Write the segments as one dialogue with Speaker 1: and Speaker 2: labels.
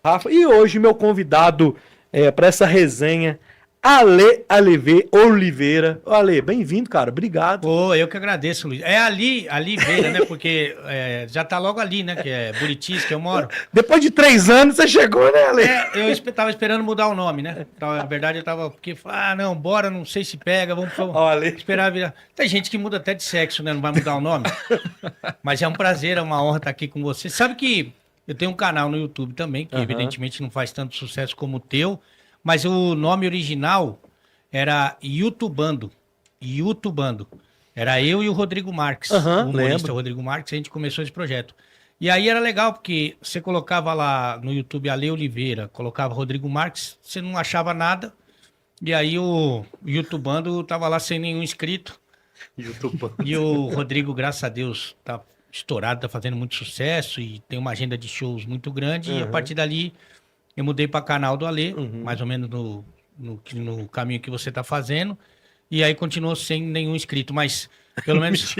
Speaker 1: Rafa. E hoje meu convidado para essa resenha, Ale Oliveira. Ale, bem-vindo, cara. Obrigado.
Speaker 2: Pô, eu que agradeço, Luiz. É ali Beira, né? Porque já tá logo ali, né? Que é Buritis, que eu moro.
Speaker 1: Depois de 3 anos você chegou, né, Ale?
Speaker 2: Eu tava esperando mudar o nome, né? Então, na verdade, eu tava... Porque, não, bora, não sei se pega, vamos esperar virar. Tem gente que muda até de sexo, né? Não vai mudar o nome. Mas é um prazer, é uma honra estar aqui com você. Sabe que eu tenho um canal no YouTube também, que evidentemente não faz tanto sucesso como o teu, mas o nome original era YouTubando. Era eu e o Rodrigo Marques, o humorista
Speaker 1: lembro.
Speaker 2: Rodrigo Marques, a gente começou esse projeto. E aí era legal, porque você colocava lá no YouTube Ale Oliveira, colocava Rodrigo Marques, você não achava nada, e aí o YouTubando tava lá sem nenhum inscrito. E o Rodrigo, graças a Deus, tá estourado, tá fazendo muito sucesso e tem uma agenda de shows muito grande, e a partir dali eu mudei para canal do Ale, mais ou menos no caminho que você tá fazendo. E aí continuou sem nenhum inscrito, mas pelo menos,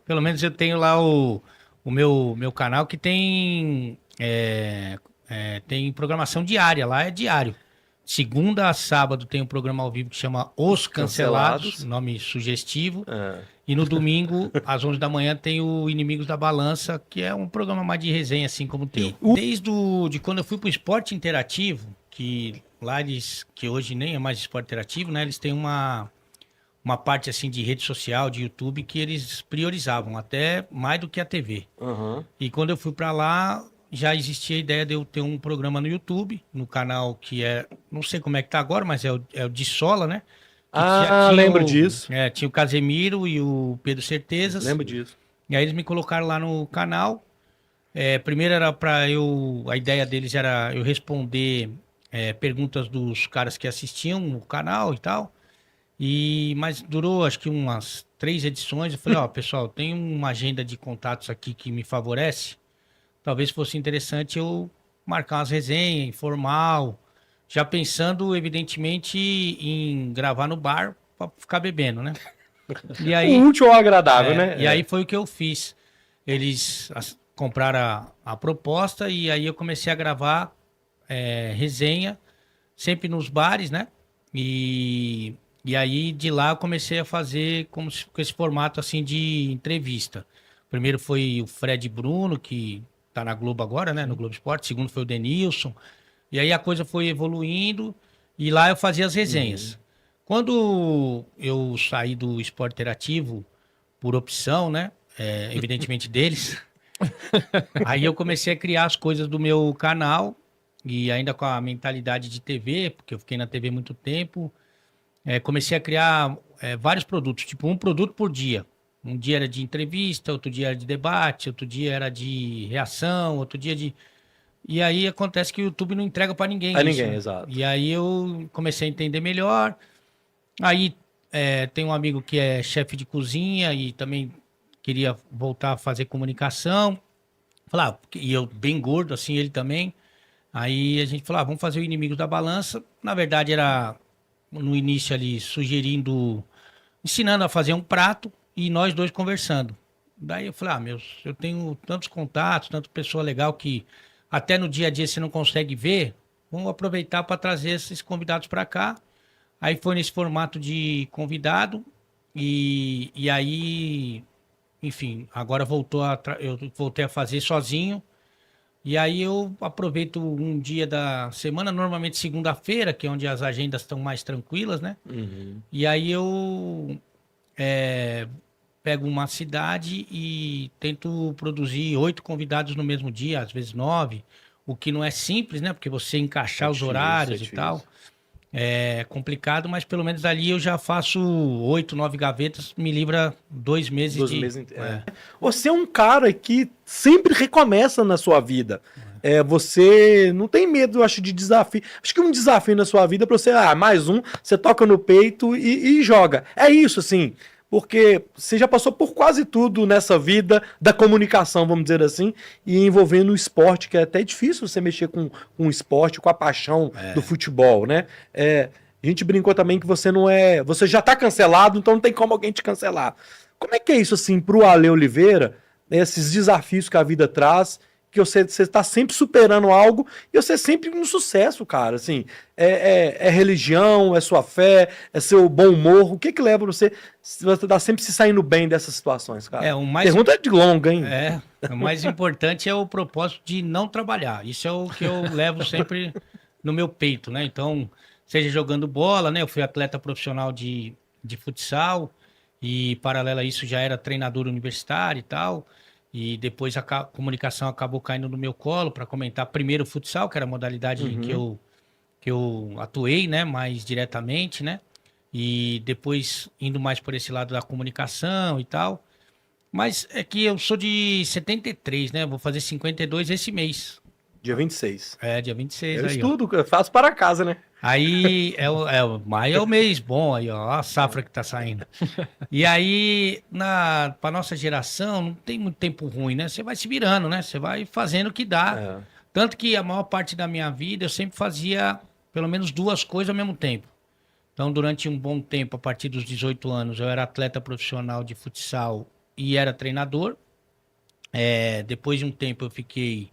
Speaker 2: pelo menos eu tenho lá o meu canal que tem, tem programação diária, lá é diário. Segunda a sábado tem um programa ao vivo que chama Os Cancelados, nome sugestivo. E no domingo, às 11 da manhã, tem o Inimigos da Balança, que é um programa mais de resenha, assim como o teu. Desde de quando eu fui pro esporte interativo, que lá que hoje nem é mais esporte interativo, né? Eles têm uma parte assim de rede social, de YouTube, que eles priorizavam, até mais do que a TV. E quando eu fui para lá, já existia a ideia de eu ter um programa no YouTube, no canal que não sei como é que tá agora, mas é o de Sola, né?
Speaker 1: Lembro disso.
Speaker 2: Tinha o Casemiro e o Pedro Certezas.
Speaker 1: Lembro disso.
Speaker 2: E aí eles me colocaram lá no canal. Primeiro era a ideia deles era eu responder perguntas dos caras que assistiam o canal e tal. Mas durou acho que umas 3 edições. Eu falei, pessoal, tem uma agenda de contatos aqui que me favorece. Talvez fosse interessante eu marcar umas resenhas, informal, já pensando, evidentemente, em gravar no bar para ficar bebendo, né? E aí,
Speaker 1: o útil ou agradável, né?
Speaker 2: E aí foi o que eu fiz. Eles compraram a proposta e aí eu comecei a gravar resenha, sempre nos bares, né? E aí, de lá, eu comecei a fazer com esse formato, assim, de entrevista. Primeiro foi o Fred Bruno, que tá na Globo agora, né? No Globo Esporte. Segundo foi o Denilson. E aí a coisa foi evoluindo e lá eu fazia as resenhas. Quando eu saí do esporte interativo, por opção, né? Evidentemente deles, aí eu comecei a criar as coisas do meu canal e ainda com a mentalidade de TV, porque eu fiquei na TV muito tempo. Comecei a criar vários produtos, tipo um produto por dia. Um dia era de entrevista, outro dia era de debate, outro dia era de reação, outro dia de... E aí acontece que o YouTube não entrega para ninguém isso,
Speaker 1: ninguém,
Speaker 2: né?
Speaker 1: exato.
Speaker 2: E aí eu comecei a entender melhor. Aí tem um amigo que é chefe de cozinha e também queria voltar a fazer comunicação. Falar, e eu bem gordo, assim, ele também. Aí a gente falou, vamos fazer o Inimigos da Balança. Na verdade era... no início ali, ensinando a fazer um prato e nós dois conversando. Daí eu falei, eu tenho tantos contatos, tanta pessoa legal que até no dia a dia você não consegue ver, vamos aproveitar para trazer esses convidados para cá. Aí foi nesse formato de convidado e aí, enfim, agora eu voltei a fazer sozinho. E aí eu aproveito um dia da semana, normalmente segunda-feira, que é onde as agendas estão mais tranquilas, né? E aí eu pego uma cidade e tento produzir 8 convidados no mesmo dia, às vezes 9, o que não é simples, né? Porque você encaixar os horários e tal é complicado, mas pelo menos ali eu já faço 8, 9 gavetas, me livra 2 meses
Speaker 1: Você é um cara que sempre recomeça na sua vida. Você não tem medo, eu acho, de desafio. Acho que um desafio na sua vida é pra você, mais um, você toca no peito e joga. É isso, assim, porque você já passou por quase tudo nessa vida da comunicação, vamos dizer assim, e envolvendo o esporte, que é até difícil você mexer com o esporte, com a paixão do futebol, né? A gente brincou também que você não é... Você já tá cancelado, então não tem como alguém te cancelar. Como é que é isso, assim, pro Ale Oliveira, esses desafios que a vida traz que você tá sempre superando algo e você é sempre um sucesso, cara. Assim, é religião, é sua fé, é seu bom humor. O que leva você tá sempre se saindo bem dessas situações, cara?
Speaker 2: O mais
Speaker 1: Pergunta de longa, hein?
Speaker 2: o mais importante é o propósito de não trabalhar. Isso é o que eu levo sempre no meu peito, né? Então, seja jogando bola, né? Eu fui atleta profissional de futsal e, paralelo a isso, já era treinador universitário e tal. E depois a comunicação acabou caindo no meu colo para comentar primeiro o futsal, que era a modalidade que eu atuei, né? Mais diretamente, né? E depois indo mais por esse lado da comunicação e tal. Mas é que eu sou de 73, né? Vou fazer 52 esse mês.
Speaker 1: Dia 26.
Speaker 2: Dia 26
Speaker 1: Eu
Speaker 2: aí, ó.
Speaker 1: estudo, eu faço para casa, né?
Speaker 2: Aí, maio é o mês bom aí, ó. A safra que tá saindo. E aí, pra nossa geração, não tem muito tempo ruim, né? Você vai se virando, né? Você vai fazendo o que dá. Tanto que a maior parte da minha vida eu sempre fazia pelo menos duas coisas ao mesmo tempo. Então, durante um bom tempo, a partir dos 18 anos, eu era atleta profissional de futsal e era treinador. Depois de um tempo, eu fiquei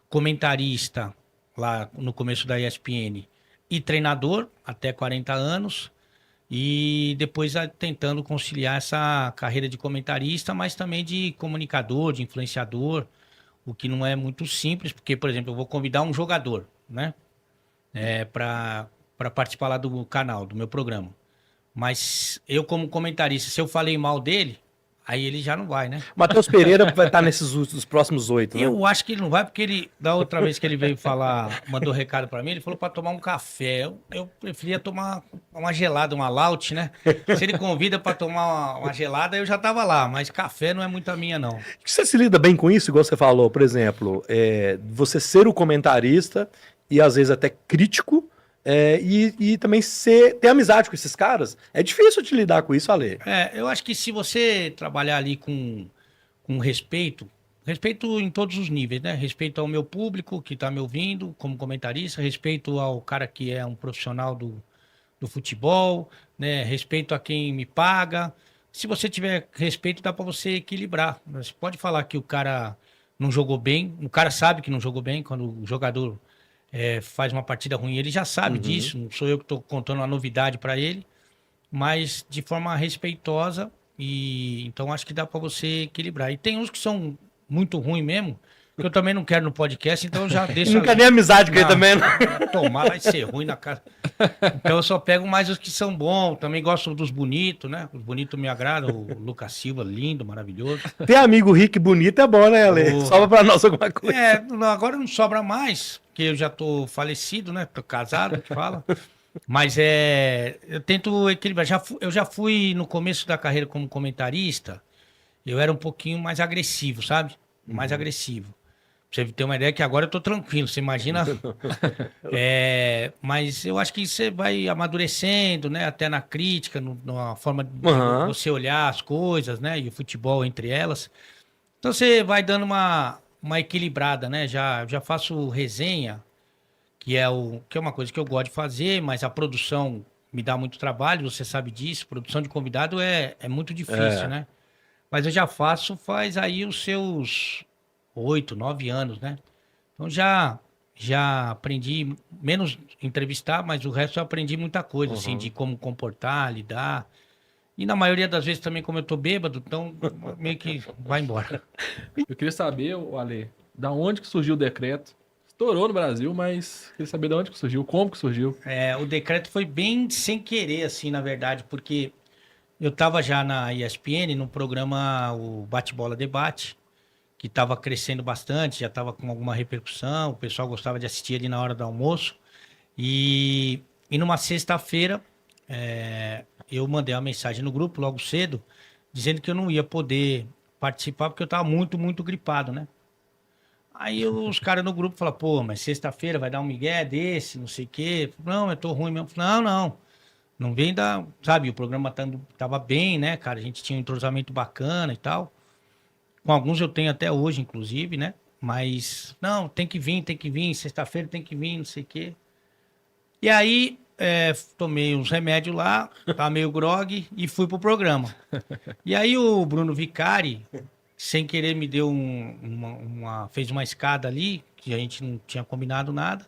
Speaker 2: comentarista lá no começo da ESPN e treinador até 40 anos. E depois tentando conciliar essa carreira de comentarista, mas também de comunicador, de influenciador, o que não é muito simples, porque, por exemplo, eu vou convidar um jogador, né? Para participar lá do canal, do meu programa. Mas eu, como comentarista, se eu falei mal dele, aí ele já não vai, né?
Speaker 1: Matheus Pereira vai estar nos próximos 8, né?
Speaker 2: Eu acho que ele não vai, porque ele, da outra vez que ele veio falar, mandou recado pra mim, ele falou pra tomar um café. Eu preferia tomar uma gelada, uma laute, né? Se ele convida pra tomar uma gelada, eu já tava lá, mas café não é muito a minha, não.
Speaker 1: Você se lida bem com isso, igual você falou, por exemplo, você ser o comentarista e às vezes até crítico, e também ter amizade com esses caras. É difícil de lidar com isso, Ale.
Speaker 2: Eu acho que se você trabalhar ali com respeito em todos os níveis, né? Respeito ao meu público que está me ouvindo como comentarista, respeito ao cara que é um profissional do futebol, né? Respeito a quem me paga. Se você tiver respeito, dá para você equilibrar. Você pode falar que o cara não jogou bem, o cara sabe que não jogou bem quando o jogador faz uma partida ruim, ele já sabe disso, não sou eu que estou contando uma novidade para ele, mas de forma respeitosa. E então acho que dá para você equilibrar. E tem uns que são muito ruins mesmo, que eu também não quero no podcast, então eu já deixo.
Speaker 1: Não quer nem amizade com ele também, né?
Speaker 2: Tomar vai ser ruim na casa. Então eu só pego mais os que são bons. Também gosto dos bonitos, né? Os bonitos me agradam. O Lucas Silva, lindo, maravilhoso.
Speaker 1: Ter amigo rico e bonito é bom, né, Ale? Sobra pra nós alguma coisa.
Speaker 2: Agora não sobra mais, porque eu já tô falecido, né? Tô casado, que fala. Mas eu tento equilibrar. Eu já fui no começo da carreira como comentarista, eu era um pouquinho mais agressivo, sabe? Mais agressivo. Pra você ter uma ideia que agora eu tô tranquilo, você imagina? Mas eu acho que você vai amadurecendo, né? Até na crítica, numa forma de você olhar as coisas, né? E o futebol entre elas. Então você vai dando uma equilibrada, né? Já faço resenha, que é uma coisa que eu gosto de fazer, mas a produção me dá muito trabalho, você sabe disso. Produção de convidado é muito difícil, né? Mas eu já faz aí os seus 8, 9 anos, né? Então já aprendi, menos entrevistar, mas o resto eu aprendi muita coisa, assim, de como comportar, lidar. E na maioria das vezes também, como eu tô bêbado, então meio que vai embora.
Speaker 3: Eu queria saber, Ale, da onde que surgiu o decreto? Estourou no Brasil, mas queria saber de onde que surgiu, como que surgiu.
Speaker 2: O decreto foi bem sem querer, assim, na verdade, porque eu estava já na ESPN, no programa o Bate-Bola Debate, que estava crescendo bastante, já estava com alguma repercussão, o pessoal gostava de assistir ali na hora do almoço. E numa sexta-feira, eu mandei uma mensagem no grupo logo cedo, dizendo que eu não ia poder participar porque eu estava muito, muito gripado, né? Aí os caras no grupo falaram, pô, mas sexta-feira vai dar um migué desse, não sei o quê. Não, eu tô ruim mesmo. Não. Não vem da... Sabe, o programa tava bem, né, cara? A gente tinha um entrosamento bacana e tal. Com alguns eu tenho até hoje, inclusive, né? Mas, não, tem que vir, sexta-feira tem que vir, não sei o quê. E aí, tomei uns remédios lá, tava meio grogue e fui pro programa. E aí o Bruno Vicari sem querer me deu fez uma escada ali, que a gente não tinha combinado nada.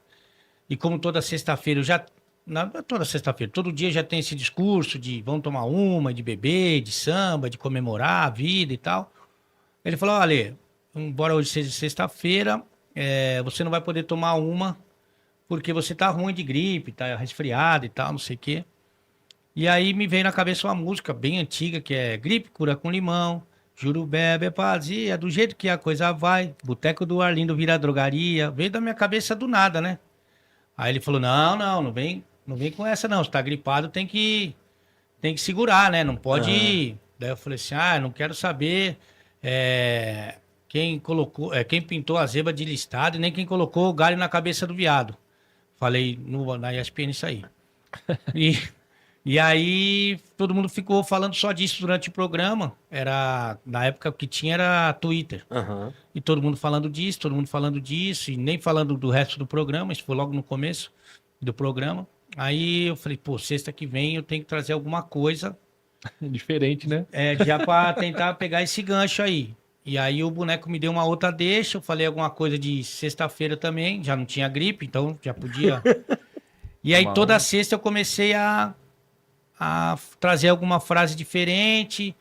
Speaker 2: E como toda sexta-feira eu já. Não é toda sexta-feira, todo dia já tem esse discurso de vamos tomar uma, de beber, de samba, de comemorar a vida e tal. Ele falou: olha, embora hoje seja sexta-feira, você não vai poder tomar uma porque você tá ruim de gripe, tá resfriado e tal, não sei o quê. E aí me veio na cabeça uma música bem antiga, que é Gripe Cura com Limão, Juro Bebe é Pazia, do jeito que a coisa vai, Boteco do Arlindo vira drogaria. Veio da minha cabeça do nada, né? Aí ele falou: não vem com essa não, você tá gripado, tem que segurar, né? Não pode ir. Daí eu falei assim: não quero saber quem pintou a zebra de listado e nem quem colocou o galho na cabeça do viado. Falei na ESPN isso aí. E aí todo mundo ficou falando só disso durante o programa. Na época o que tinha era Twitter.
Speaker 1: Aham.
Speaker 2: E todo mundo falando disso, e nem falando do resto do programa, isso foi logo no começo do programa. Aí eu falei: pô, sexta que vem eu tenho que trazer alguma coisa
Speaker 3: Diferente, né?
Speaker 2: já para tentar pegar esse gancho aí. E aí o boneco me deu uma outra deixa, eu falei alguma coisa de sexta-feira também, já não tinha gripe, então já podia. E aí toda sexta eu comecei a trazer alguma frase diferente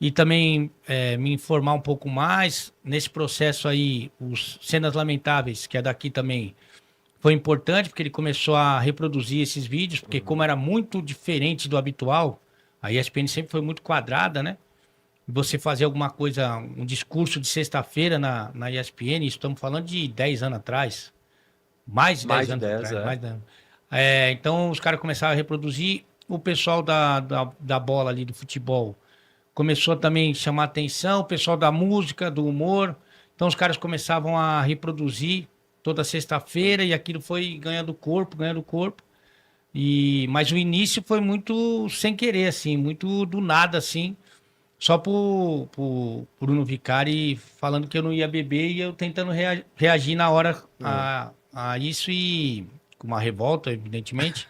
Speaker 2: e também me informar um pouco mais. Nesse processo aí, os Cenas Lamentáveis, que é daqui também, foi importante, porque ele começou a reproduzir esses vídeos, porque como era muito diferente do habitual, a ESPN sempre foi muito quadrada, né? Você fazer alguma coisa, um discurso de sexta-feira na ESPN, isso estamos falando de 10 anos atrás, mais de 10 anos atrás. Mais de 10 anos. Então os caras começaram a reproduzir, o pessoal da bola ali, do futebol, começou também a chamar atenção, o pessoal da música, do humor, então os caras começavam a reproduzir toda sexta-feira e aquilo foi ganhando corpo, mas o início foi muito sem querer, assim, muito do nada, assim, só por Bruno Vicari falando que eu não ia beber e eu tentando reagir na hora a isso e com uma revolta, evidentemente.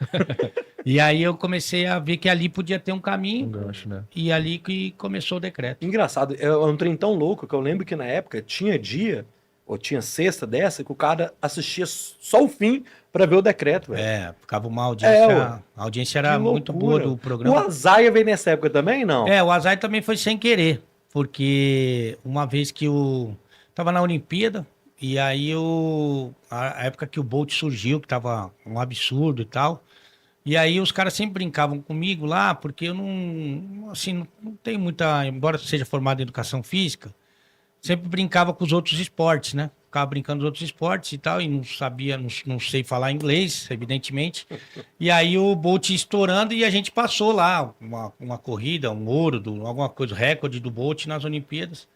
Speaker 2: E aí eu comecei a ver que ali podia ter um caminho.
Speaker 3: Um gancho, né?
Speaker 2: E ali que começou o decreto.
Speaker 1: Engraçado, é um trem tão louco que eu lembro que na época tinha dia, ou tinha sexta dessa, que o cara assistia só o fim pra ver o decreto, velho.
Speaker 2: Ficava uma audiência. A audiência era
Speaker 1: Que
Speaker 2: muito boa
Speaker 1: loucura.
Speaker 2: do programa.
Speaker 1: O Azaia veio nessa época também, não?
Speaker 2: O Azai também foi sem querer, porque uma vez que tava na Olimpíada, e aí a época que o Bolt surgiu, que tava um absurdo e tal, e aí os caras sempre brincavam comigo lá, porque eu não tenho muita, embora seja formado em educação física, sempre brincava com os outros esportes, né? Ficava brincando dos outros esportes e tal, e não sabia, não sei falar inglês, evidentemente. E aí o Bolt estourando e a gente passou lá uma corrida, um ouro, alguma coisa, recorde do Bolt nas Olimpíadas.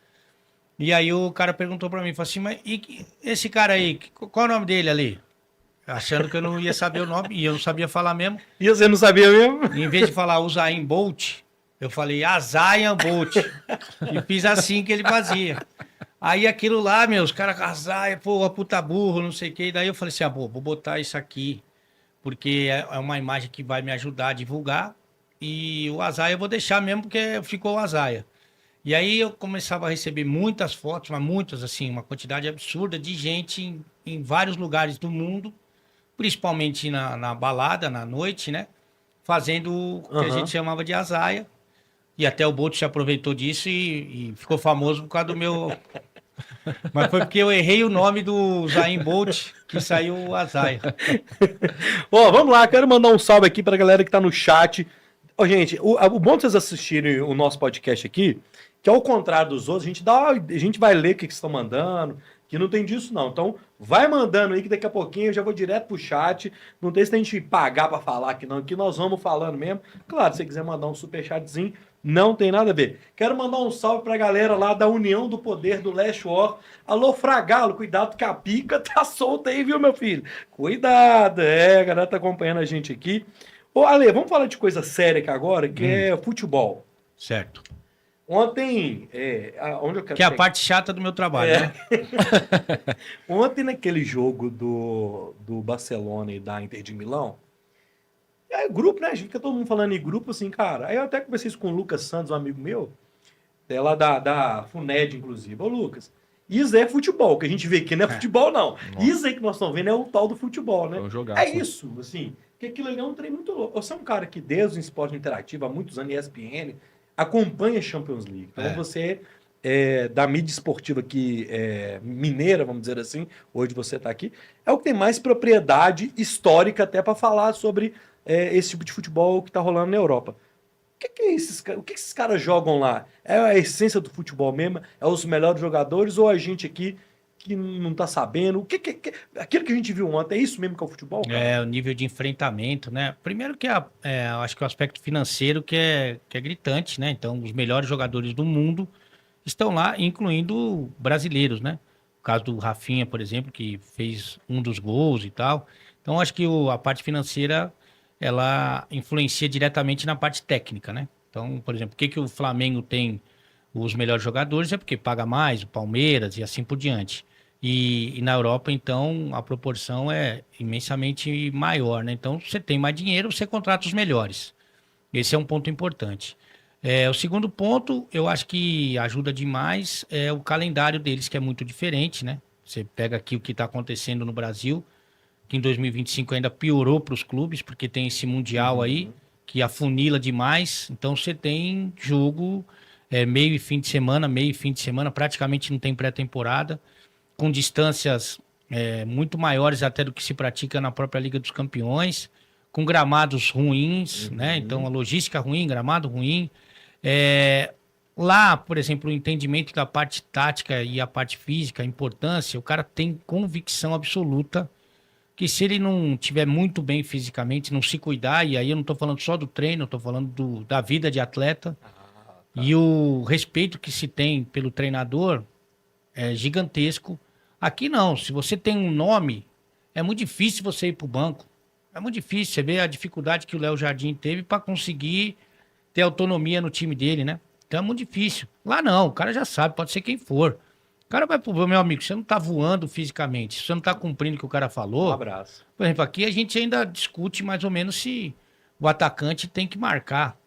Speaker 2: E aí o cara perguntou pra mim, falou assim: mas esse cara aí, qual é o nome dele ali? Achando que eu não ia saber o nome, e eu não sabia falar mesmo.
Speaker 1: E você não sabia mesmo?
Speaker 2: Em vez de falar Usain Bolt, eu falei Azaia Bolt. E fiz assim que ele fazia. Aí aquilo lá, os caras, Azaia, pô, a puta burro, não sei o quê. E daí eu falei assim: vou botar isso aqui, porque é uma imagem que vai me ajudar a divulgar. E o Azaia eu vou deixar mesmo, porque ficou o Azaia. E aí eu começava a receber muitas fotos, mas muitas, assim, uma quantidade absurda de gente em vários lugares do mundo, principalmente na balada, na noite, né? Fazendo o que a gente chamava de Azaia. E até o Bolt se aproveitou disso e ficou famoso por causa do meu... Mas foi porque eu errei o nome do Usain Bolt, que saiu o Azaia.
Speaker 1: Vamos lá, quero mandar um salve aqui pra galera que tá no chat. Gente, o bom de vocês assistirem o nosso podcast aqui, que ao contrário dos outros, a gente vai ler o que vocês estão mandando, que não tem disso não. Então, vai mandando aí que daqui a pouquinho eu já vou direto pro chat. Não tem se a gente pagar pra falar aqui não, que nós vamos falando mesmo. Claro, se você quiser mandar um superchatzinho, não tem nada a ver. Quero mandar um salve pra galera lá da União do Poder do Last War. Alô, Fragalo, cuidado que a pica tá solta aí, viu, meu filho? Cuidado, a galera tá acompanhando a gente aqui. Ô, Ale, vamos falar de coisa séria aqui agora, que é futebol.
Speaker 2: Certo.
Speaker 1: Ontem, onde eu quero
Speaker 2: que é a parte chata do meu trabalho, né?
Speaker 1: Ontem, naquele jogo do Barcelona e da Inter de Milão, grupo, né? A gente fica todo mundo falando em grupo, assim, cara. Aí eu até conversei isso com o Lucas Santos, um amigo meu. até lá da FUNED, inclusive. Ô, Lucas, isso é futebol, que a gente vê aqui não é futebol, não.
Speaker 3: Nossa.
Speaker 1: Isso aí que nós estamos vendo é o tal do futebol, né?
Speaker 3: É um jogaço.
Speaker 1: É isso, assim, que aquilo ali é um trem muito louco. Você é um cara que, desde o esporte interativo, há muitos anos, ESPN, acompanha a Champions League. Então, você, da mídia esportiva aqui, mineira, vamos dizer assim, hoje você está aqui, é o que tem mais propriedade histórica até para falar sobre esse tipo de futebol que está rolando na Europa. O que esses caras jogam lá? É a essência do futebol mesmo? É os melhores jogadores ou a gente aqui que não tá sabendo? Aquilo que a gente viu ontem, é isso mesmo que é o futebol, cara?
Speaker 2: É, o nível de enfrentamento, né? Primeiro que eu acho que o aspecto financeiro que é gritante, né? Então, os melhores jogadores do mundo estão lá, incluindo brasileiros, né? O caso do Rafinha, por exemplo, que fez um dos gols e tal. Então, acho que a parte financeira, ela influencia diretamente na parte técnica, né? Então, por exemplo, por que o Flamengo tem os melhores jogadores? É porque paga mais, o Palmeiras e assim por diante. E na Europa, então, a proporção é imensamente maior, né? Então, você tem mais dinheiro, você contrata os melhores. Esse é um ponto importante. O segundo ponto, eu acho que ajuda demais é o calendário deles, que é muito diferente, né? Você pega aqui o que está acontecendo no Brasil, que em 2025 ainda piorou para os clubes, porque tem esse Mundial aí, que afunila demais. Então, você tem jogo meio e fim de semana, praticamente não tem pré-temporada, com distâncias muito maiores até do que se pratica na própria Liga dos Campeões, com gramados ruins, né? Então, a logística ruim, gramado ruim. Lá, por exemplo, o entendimento da parte tática e a parte física, a importância, o cara tem convicção absoluta que se ele não tiver muito bem fisicamente, não se cuidar, e aí eu não estou falando só do treino, eu estou falando da vida de atleta, e o respeito que se tem pelo treinador é gigantesco. Aqui não, se você tem um nome, é muito difícil você ir para o banco. É muito difícil, você vê a dificuldade que o Léo Jardim teve para conseguir ter autonomia no time dele, né? Então é muito difícil. Lá não, o cara já sabe, pode ser quem for. O cara vai pro meu amigo, você não tá voando fisicamente, se você não tá cumprindo o que o cara falou.
Speaker 1: Um abraço.
Speaker 2: Por exemplo, aqui a gente ainda discute mais ou menos se o atacante tem que marcar.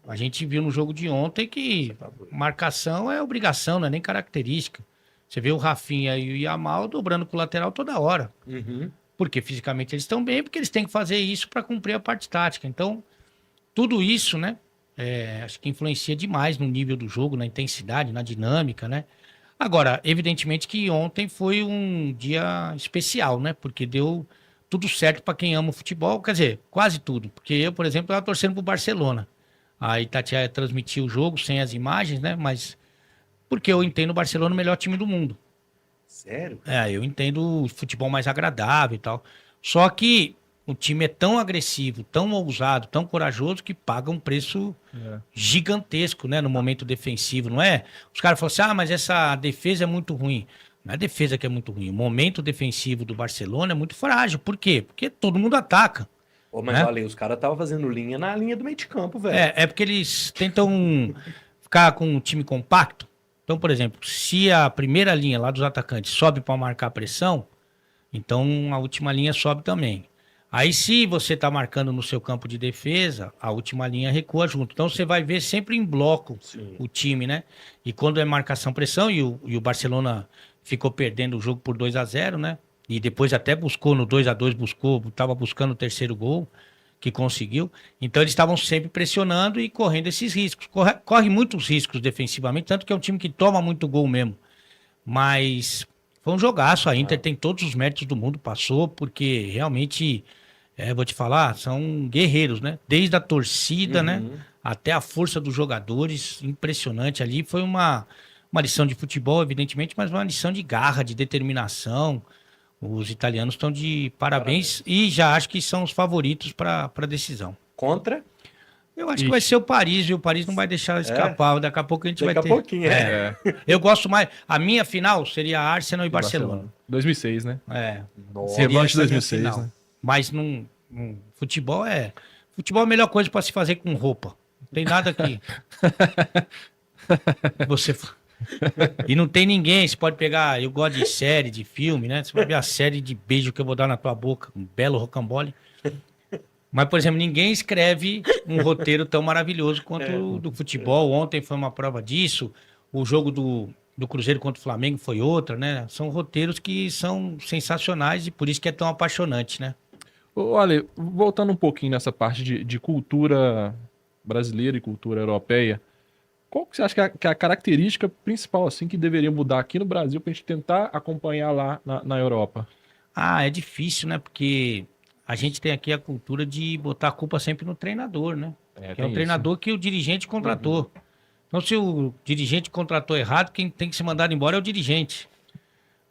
Speaker 2: A gente viu no jogo de ontem que marcação é obrigação, não é nem característica. Você vê o Rafinha e o Yamal dobrando com o lateral toda hora. Porque fisicamente eles estão bem, porque eles têm que fazer isso para cumprir a parte tática. Então, tudo isso, né? Acho que influencia demais no nível do jogo, na intensidade, na dinâmica, né? Agora, evidentemente que ontem foi um dia especial, né? Porque deu tudo certo para quem ama o futebol, quer dizer, quase tudo. Porque eu, por exemplo, estava torcendo pro Barcelona. A Itatiaia transmitiu o jogo sem as imagens, né? Mas porque eu entendo o Barcelona o melhor time do mundo.
Speaker 1: Sério?
Speaker 2: Eu entendo o futebol mais agradável e tal. Só que o time é tão agressivo, tão ousado, tão corajoso que paga um preço gigantesco, né, no momento defensivo, não é? Os caras falam assim, mas essa defesa é muito ruim. Não é a defesa que é muito ruim. O momento defensivo do Barcelona é muito frágil. Por quê? Porque todo mundo ataca.
Speaker 1: Mas
Speaker 2: né?
Speaker 1: olha, os caras estavam fazendo linha na linha do meio de campo, velho.
Speaker 2: É porque eles tentam ficar com um time compacto. Então, por exemplo, se a primeira linha lá dos atacantes sobe para marcar a pressão, então a última linha sobe também. Aí, se você está marcando no seu campo de defesa, a última linha recua junto. Então, você vai ver sempre em bloco o time, né? E quando é marcação-pressão, e o Barcelona ficou perdendo o jogo por 2-0, né? E depois até buscou no 2-2, estava buscando o terceiro gol, que conseguiu. Então, eles estavam sempre pressionando e correndo esses riscos. Corre muitos riscos defensivamente, tanto que é um time que toma muito gol mesmo. Mas foi um jogaço. A Inter tem todos os méritos do mundo, passou, porque realmente... vou te falar, são guerreiros, né? Desde a torcida, né? Até a força dos jogadores, impressionante ali. Foi uma lição de futebol, evidentemente, mas uma lição de garra, de determinação. Os italianos estão de parabéns e já acho que são os favoritos para a decisão.
Speaker 1: Contra?
Speaker 2: Eu acho que vai ser o Paris, e o Paris não vai deixar escapar. Daqui a pouco a gente vai ter.
Speaker 1: Daqui a pouquinho,
Speaker 2: Eu gosto mais. A minha final seria Arsenal e Barcelona.
Speaker 3: 2006, né?
Speaker 1: Nossa.
Speaker 3: Revanche de
Speaker 2: Seria
Speaker 3: 2006,
Speaker 2: final.
Speaker 3: né?
Speaker 2: Mas futebol é a melhor coisa para se fazer com roupa. Não tem nada aqui. E não tem ninguém, você pode pegar, eu gosto de série, de filme, né? Você vai ver a série de beijo que eu vou dar na tua boca, um belo rocambole. Mas, por exemplo, ninguém escreve um roteiro tão maravilhoso quanto o do futebol. Ontem foi uma prova disso. O jogo do Cruzeiro contra o Flamengo foi outra, né? São roteiros que são sensacionais e por isso que é tão apaixonante, né?
Speaker 3: Ô, Ale, voltando um pouquinho nessa parte de cultura brasileira e cultura europeia, qual que você acha que é a característica principal assim que deveria mudar aqui no Brasil para a gente tentar acompanhar lá na Europa?
Speaker 2: Ah, é difícil, né? Porque a gente tem aqui a cultura de botar a culpa sempre no treinador, né? Que é o
Speaker 3: Tem isso.
Speaker 2: treinador que o dirigente contratou. Então, se o dirigente contratou errado, quem tem que ser mandado embora é o dirigente.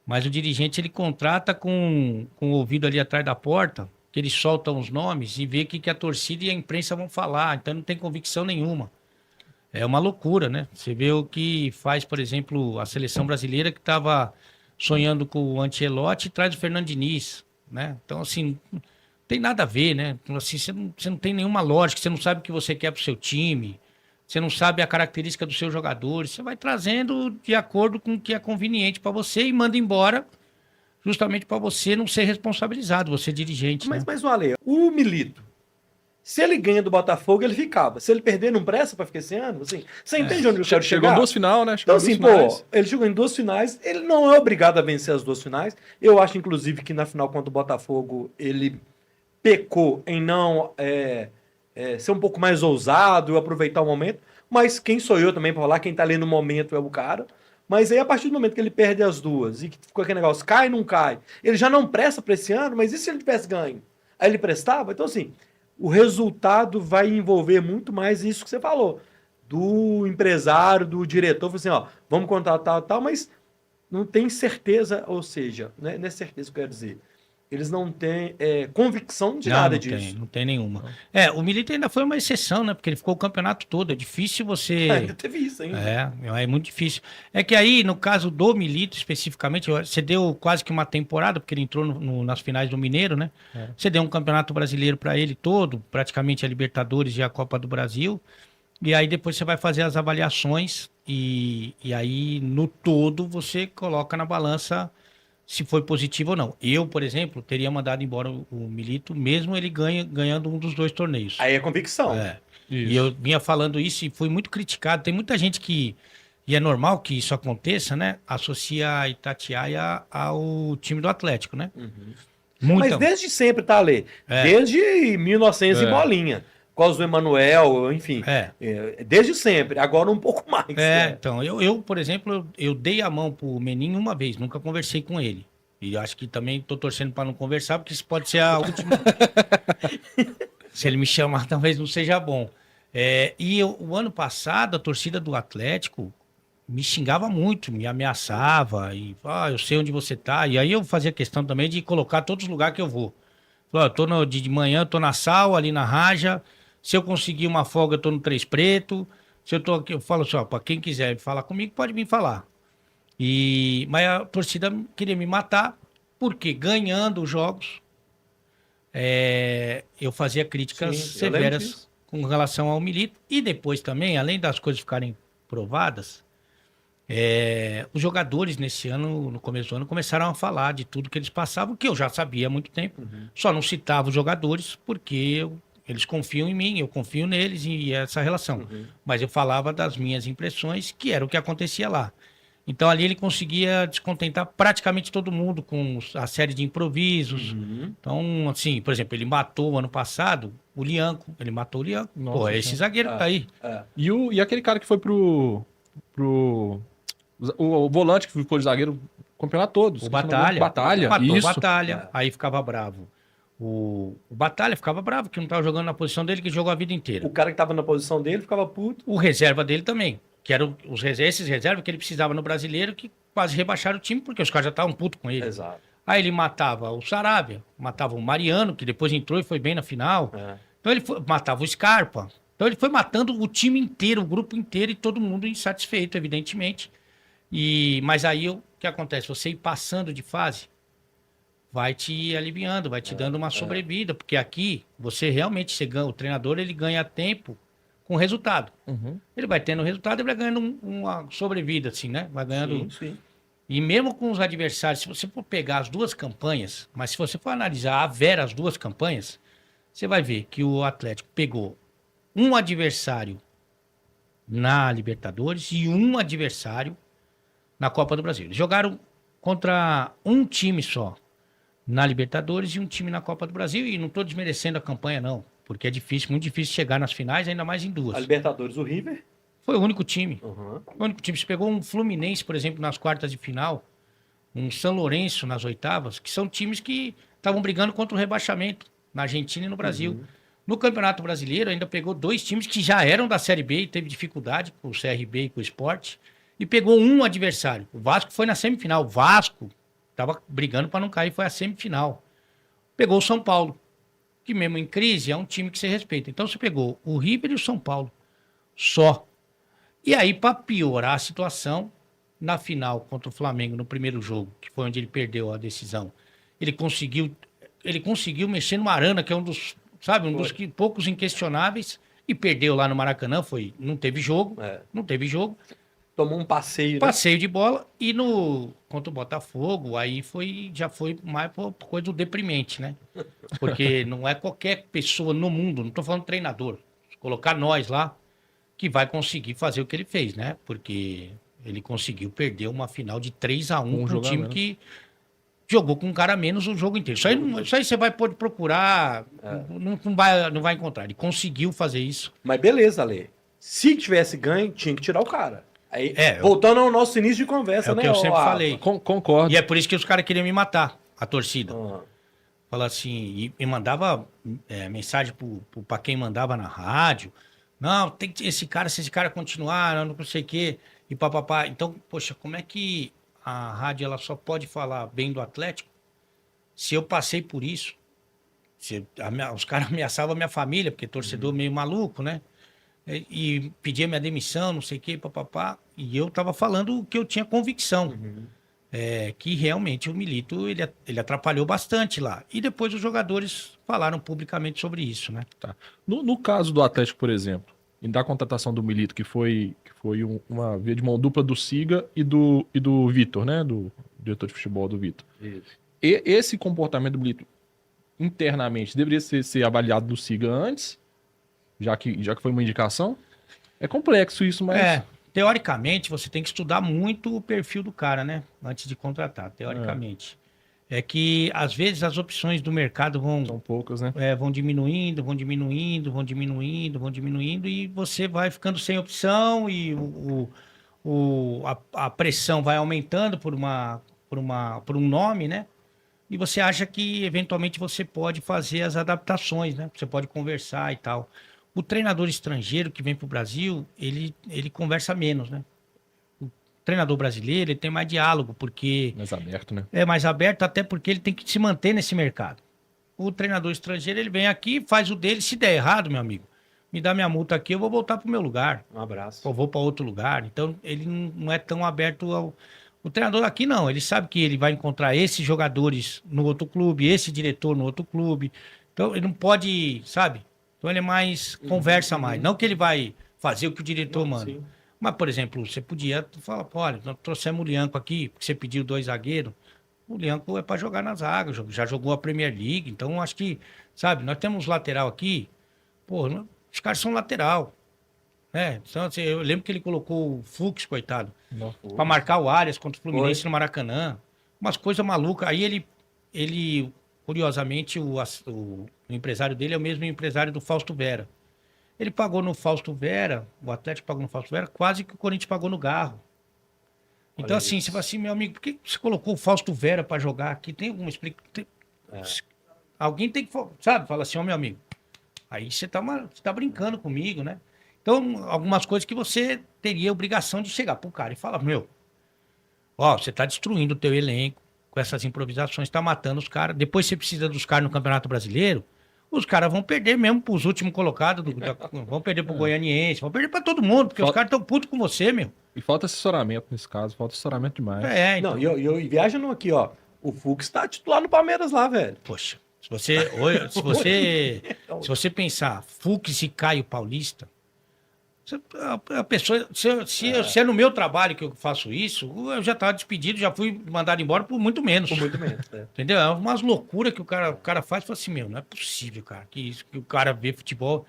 Speaker 2: Mas o dirigente, ele contrata com o ouvido ali atrás da porta, que ele solta os nomes e vê o que a torcida e a imprensa vão falar. Então, não tem convicção nenhuma. É uma loucura, né? Você vê o que faz, por exemplo, a seleção brasileira que estava sonhando com o Ancelotti e traz o Fernando Diniz, né? Então, assim, não tem nada a ver, né? Então, assim, você não tem nenhuma lógica, você não sabe o que você quer pro seu time, você não sabe a característica dos seus jogadores, você vai trazendo de acordo com o que é conveniente para você e manda embora justamente para você não ser responsabilizado, você dirigente, né?
Speaker 1: Mas o Ale, o Milito, se ele ganha do Botafogo, ele ficava. Se ele perder, não presta pra ficar esse ano? Assim, você entende onde eu quero
Speaker 3: Chegou
Speaker 1: chegar?
Speaker 3: em 2 final, né?
Speaker 1: Então,
Speaker 3: Chegou em
Speaker 1: assim,
Speaker 3: duas
Speaker 1: pô,
Speaker 3: finais.
Speaker 1: ele chegou em 2 finais, ele não é obrigado a vencer as 2 finais. Eu acho, inclusive, que na final contra o Botafogo, ele pecou em não ser um pouco mais ousado, aproveitar o momento. Mas quem sou eu também pra falar? Quem tá ali no momento é o cara. Mas aí, a partir do momento que ele perde as duas e que ficou aquele negócio, cai, não cai, ele já não presta pra esse ano, mas e se ele tivesse ganho? Aí ele prestava? Então, assim, o resultado vai envolver muito mais isso que você falou. Do empresário, do diretor, falou assim, ó, vamos contratar tal, mas não tem certeza, ou seja, não é certeza que eu quero dizer. Eles não têm convicção de nada disso.
Speaker 2: Não tem nenhuma. O Milito ainda foi uma exceção, né? Porque ele ficou o campeonato todo. É difícil você.
Speaker 1: Ainda teve isso ainda.
Speaker 2: É muito difícil. É que aí, no caso do Milito, especificamente, você deu quase que uma temporada, porque ele entrou nas finais do Mineiro, né? Você deu um campeonato brasileiro para ele todo, praticamente a Libertadores e a Copa do Brasil. E aí depois você vai fazer as avaliações e aí, no todo, você coloca na balança se foi positivo ou não. Eu, por exemplo, teria mandado embora o Milito, mesmo ele ganhando um dos 2 torneios.
Speaker 1: Aí é convicção.
Speaker 2: E eu vinha falando isso e fui muito criticado. Tem muita gente que, e é normal que isso aconteça, né? Associa a Itatiaia ao time do Atlético, né?
Speaker 1: Mas desde sempre, tá, Lê? Desde 1900 e bolinha. Por causa do Emanuel, enfim. Desde sempre. Agora um pouco mais.
Speaker 2: Então, eu, por exemplo, eu dei a mão pro Meninho uma vez, nunca conversei com ele. E acho que também tô torcendo para não conversar, porque isso pode ser a última. Se ele me chamar, talvez não seja bom. O ano passado, a torcida do Atlético me xingava muito, me ameaçava, e eu sei onde você tá. E aí eu fazia questão também de colocar todos os lugares que eu vou. Eu tô de manhã, tô na Sal, ali na Raja. Se eu conseguir uma folga, eu tô no Três Preto. Se eu tô aqui, eu falo assim, ó, pra quem quiser falar comigo, pode vir falar. Mas a torcida queria me matar, porque ganhando os jogos, eu fazia críticas severas com relação ao Milito. E depois também, além das coisas ficarem provadas, os jogadores nesse ano, no começo do ano, começaram a falar de tudo que eles passavam, que eu já sabia há muito tempo. Só não citava os jogadores porque eles confiam em mim, eu confio neles e essa relação. Mas eu falava das minhas impressões, que era o que acontecia lá. Então ali ele conseguia descontentar praticamente todo mundo com a série de improvisos. Então, assim, por exemplo, ele matou ano passado o Lianco. Ele matou o Lianco. Pô, esse zagueiro que tá aí.
Speaker 3: E aquele cara que foi pro o volante que ficou de zagueiro o campeonato todo.
Speaker 2: O Batalha.
Speaker 3: Batalha,
Speaker 2: Matou
Speaker 3: isso.
Speaker 2: o Batalha. Aí ficava bravo. O Batalha ficava bravo, que não estava jogando na posição dele, que jogou a vida inteira.
Speaker 1: O cara que tava na posição dele ficava puto.
Speaker 2: O reserva dele também, que eram esses reservas que ele precisava no Brasileiro, que quase rebaixaram o time, porque os caras já estavam putos com ele.
Speaker 1: Exato.
Speaker 2: Aí ele matava o Saravia, matava o Mariano, que depois entrou e foi bem na final. Então ele matava o Scarpa. Então ele foi matando o time inteiro, o grupo inteiro, e todo mundo insatisfeito, evidentemente. Mas aí o que acontece? Você ir passando de fase, vai te aliviando, vai te dando uma sobrevida, porque aqui você realmente ganha, o treinador ele ganha tempo com resultado. Ele vai tendo resultado e vai ganhando uma sobrevida, assim, né? Vai ganhando.
Speaker 1: Sim.
Speaker 2: E mesmo com os adversários, se você for pegar as 2 campanhas, mas se você for analisar a vera as 2 campanhas, você vai ver que o Atlético pegou um adversário na Libertadores e um adversário na Copa do Brasil. Eles jogaram contra um time só na Libertadores e um time na Copa do Brasil. E não estou desmerecendo a campanha, não. Porque é difícil, muito difícil chegar nas finais, ainda mais em duas.
Speaker 1: A Libertadores, o River.
Speaker 2: Foi o único time.
Speaker 1: Uhum.
Speaker 2: O único time. Você pegou um Fluminense, por exemplo, nas quartas de final, um São Lourenço nas oitavas, que são times que estavam brigando contra o rebaixamento na Argentina e no Brasil. No Campeonato Brasileiro, ainda pegou dois times que já eram da Série B e teve dificuldade com o CRB e com o Sport. E pegou um adversário. O Vasco foi na semifinal. O Vasco estava brigando para não cair, foi a semifinal. Pegou o São Paulo, que mesmo em crise é um time que você respeita. Então você pegou o River e o São Paulo. Só. E aí, para piorar a situação, na final contra o Flamengo, no primeiro jogo, que foi onde ele perdeu a decisão, ele conseguiu mexer no Arana, que é um dos, sabe, poucos inquestionáveis, e perdeu lá no Maracanã, não teve jogo, não teve jogo.
Speaker 1: Tomou um passeio.
Speaker 2: Passeio de bola, e contra o Botafogo, aí já foi mais coisa do deprimente, né? Porque não é qualquer pessoa no mundo, não tô falando treinador, colocar nós lá, que vai conseguir fazer o que ele fez, né? Porque ele conseguiu perder uma final de 3-1 para um time que jogou com um cara a menos o jogo inteiro. Isso aí você vai poder procurar, não vai encontrar. Ele conseguiu fazer isso.
Speaker 1: Mas beleza, Ale. Se tivesse ganho, tinha que tirar o cara. Aí, voltando ao nosso início de conversa, né?
Speaker 2: É o que eu sempre falei.
Speaker 3: Concordo.
Speaker 2: E é por isso que os caras queriam me matar, a torcida. Fala assim, e mandava mensagem para quem mandava na rádio. Não, tem que se esse cara continuar, não sei o quê, e papapá. Então, poxa, como é que a rádio ela só pode falar bem do Atlético se eu passei por isso? Os caras ameaçavam a minha família, porque torcedor meio maluco, né? E pedia minha demissão, não sei o quê, papapá. E eu tava falando o que eu tinha convicção. Que realmente o Milito, ele atrapalhou bastante lá. E depois os jogadores falaram publicamente sobre isso, né?
Speaker 3: Tá. No caso do Atlético, por exemplo, e da contratação do Milito, que foi uma via de mão dupla do Siga e do Vitor, né? Do diretor de futebol do Vitor. E esse comportamento do Milito, internamente, deveria ser avaliado do Siga antes, já que foi uma indicação? É complexo isso, mas...
Speaker 2: Teoricamente, você tem que estudar muito o perfil do cara, né? Antes de contratar, teoricamente. É que, às vezes, as opções do mercado
Speaker 3: são poucas, né?
Speaker 2: Vão diminuindo, e você vai ficando sem opção e a pressão vai aumentando por um nome, né? E você acha que, eventualmente, você pode fazer as adaptações, né? Você pode conversar e tal. O treinador estrangeiro que vem para o Brasil, ele conversa menos, né? O treinador brasileiro, ele tem mais diálogo, porque...
Speaker 3: Mais aberto, né?
Speaker 2: É mais aberto, até porque ele tem que se manter nesse mercado. O treinador estrangeiro, ele vem aqui, faz o dele, se der errado, meu amigo, me dá minha multa aqui, eu vou voltar pro meu lugar.
Speaker 1: Um abraço.
Speaker 2: Eu vou para outro lugar. Então, ele não é tão aberto ao... O treinador aqui não, ele sabe que ele vai encontrar esses jogadores no outro clube, esse diretor no outro clube. Então, ele não pode, sabe... Então ele é mais, conversa mais. Não que ele vai fazer o que o diretor manda. Sim. Mas, por exemplo, você podia falar, olha, nós trouxemos o Lianco aqui, porque você pediu 2 zagueiros. O Lianco é para jogar na zaga, já jogou a Premier League. Então, acho que, sabe, nós temos lateral aqui, os caras são lateral. Né? Então, assim, eu lembro que ele colocou o Fux, coitado, para marcar o Arias contra o Fluminense no Maracanã. Umas coisas malucas. Aí ele curiosamente, o empresário dele é o mesmo empresário do Fausto Vera. Ele pagou no Fausto Vera, o Atlético pagou no Fausto Vera, quase que o Corinthians pagou no Garro. Então, assim, você fala assim, meu amigo, por que você colocou o Fausto Vera para jogar aqui? Tem alguma explicação? Alguém tem que, sabe? Fala assim, meu amigo, aí você tá brincando comigo, né? Então, algumas coisas que você teria obrigação de chegar pro cara e falar, você tá destruindo o teu elenco, com essas improvisações, tá matando os caras. Depois você precisa dos caras no Campeonato Brasileiro, os caras vão perder mesmo pros últimos colocados, vão perder pro Goianiense, vão perder pra todo mundo, porque os caras estão putos com você, meu.
Speaker 3: E falta assessoramento nesse caso, falta assessoramento demais.
Speaker 2: Então.
Speaker 1: Não, e viajando aqui, ó, o Fux tá titular no Palmeiras lá, velho.
Speaker 2: Poxa, se você pensar Fux e Caio Paulista, a pessoa, se é no meu trabalho que eu faço isso, eu já estava despedido, já fui mandado embora por muito menos.
Speaker 1: Por muito menos,
Speaker 2: Entendeu? É umas loucuras que o cara faz. Fala assim, não é possível, cara, que o cara vê futebol.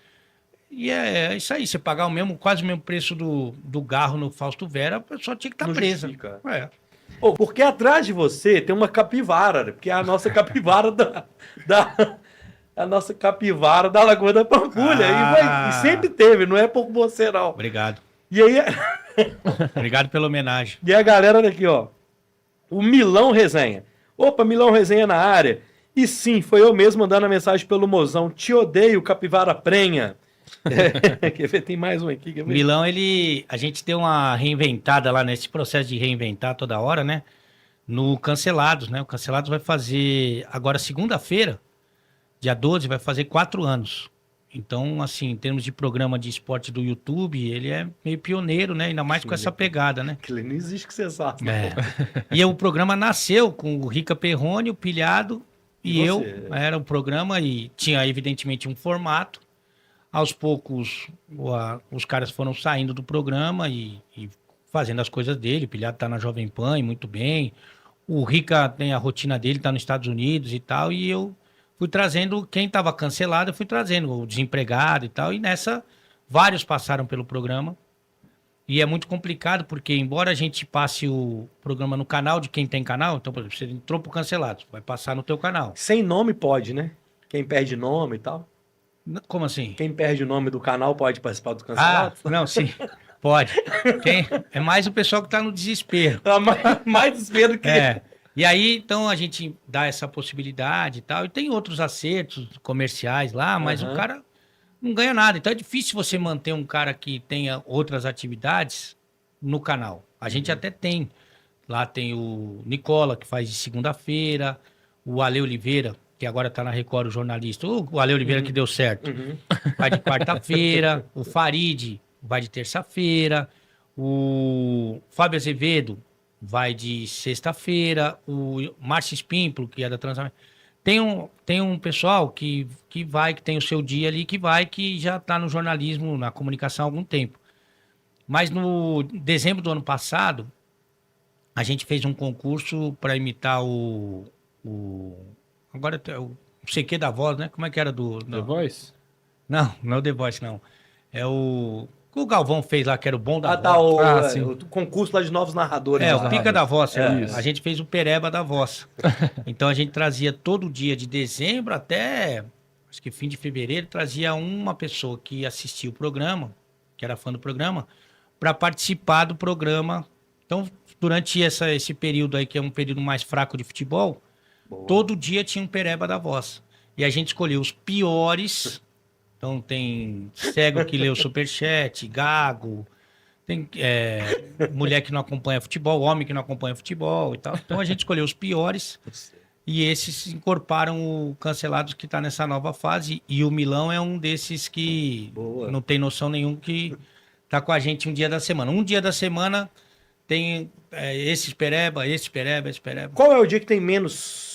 Speaker 2: E é isso aí, você pagar quase o mesmo preço do Garro no Fausto Vera, a pessoa tinha que estar
Speaker 1: Não
Speaker 2: presa.
Speaker 1: justifica.
Speaker 2: É.
Speaker 1: Ô, porque atrás de você tem uma capivara, né? Porque é a nossa capivara a nossa capivara da Lagoa da Pampulha. E sempre teve, não é por você, não.
Speaker 2: Obrigado.
Speaker 1: E aí,
Speaker 2: Obrigado pela homenagem.
Speaker 1: e a galera daqui, ó. O Milão Resenha. Opa, Milão Resenha na área. E sim, foi eu mesmo mandando a mensagem pelo mozão. Te odeio, capivara prenha. Quer ver? Tem mais um aqui. Quer ver?
Speaker 2: Milão, a gente deu uma reinventada lá nesse processo de reinventar toda hora, né? No Cancelados, né? O Cancelados vai fazer, agora segunda-feira, dia 12, vai fazer 4 anos. Então, assim, em termos de programa de esporte do YouTube, ele é meio pioneiro, né? Ainda mais com essa pegada, né?
Speaker 1: Aquilo não existe que você sabe.
Speaker 2: É. E o programa nasceu com o Rica Perrone, o Pilhado e
Speaker 1: E
Speaker 2: eu.
Speaker 1: você?
Speaker 2: Era o programa e tinha, evidentemente, um formato. Aos poucos, os caras foram saindo do programa e fazendo as coisas dele. O Pilhado tá na Jovem Pan e muito bem. O Rica tem a rotina dele, tá nos Estados Unidos e tal. E eu fui trazendo quem estava cancelado, eu fui trazendo o desempregado e tal. E nessa, vários passaram pelo programa. E é muito complicado, porque embora a gente passe o programa no canal de quem tem canal, então, por exemplo, você entrou pro Cancelado, vai passar no teu canal.
Speaker 1: Sem nome pode, né? Quem perde nome e tal.
Speaker 2: Como assim?
Speaker 1: Quem perde o nome do canal pode participar do
Speaker 2: Ah,
Speaker 1: cancelado.
Speaker 2: não, sim, pode. É mais o pessoal que tá no desespero.
Speaker 1: Mais desespero que...
Speaker 2: É. E aí, então, a gente dá essa possibilidade e tal. E tem outros acertos comerciais lá, mas
Speaker 1: Aham.
Speaker 2: o cara não ganha nada. Então é difícil você manter um cara que tenha outras atividades no canal. A gente até tem. Lá tem o Nicola, que faz de segunda-feira, o Ale Oliveira, que agora tá na Record, o jornalista. O Ale Oliveira que deu certo.
Speaker 1: Uhum.
Speaker 2: Vai de quarta-feira. O Farid vai de terça-feira. O Fábio Azevedo vai de sexta-feira. O Márcio Espímpolo, que é da Transamérica. Tem um pessoal que vai, que tem o seu dia ali, que já está no jornalismo, na comunicação há algum tempo. Mas no dezembro do ano passado, a gente fez um concurso para imitar agora o CQ da Voz, né? Como é que era
Speaker 3: The
Speaker 2: não,
Speaker 3: Voice?
Speaker 2: não é o The Voice, não. É o que o Galvão fez lá, que era o bom da
Speaker 1: Ah, tá,
Speaker 2: voz.
Speaker 1: o concurso lá de novos narradores.
Speaker 2: É,
Speaker 1: lá.
Speaker 2: o Pica da Voz.
Speaker 3: Isso.
Speaker 2: A gente fez o Pereba da Voz. Então a gente trazia todo dia de dezembro até, acho que fim de fevereiro, trazia uma pessoa que assistia o programa, que era fã do programa, para participar do programa. Então, durante esse período aí, que é um período mais fraco de futebol,
Speaker 1: Boa.
Speaker 2: todo dia tinha um Pereba da Voz. E a gente escolheu os piores. Então tem cego que lê o superchat, gago, tem mulher que não acompanha futebol, homem que não acompanha futebol e tal. Então a gente escolheu os piores e esses incorporaram o Cancelados, que está nessa nova fase. E o Milão é um desses que
Speaker 1: Boa.
Speaker 2: não tem noção nenhum, que tá com a gente um dia da semana. Um dia da semana tem esse Pereba, esse Pereba, esse Pereba.
Speaker 1: Qual é o dia que tem menos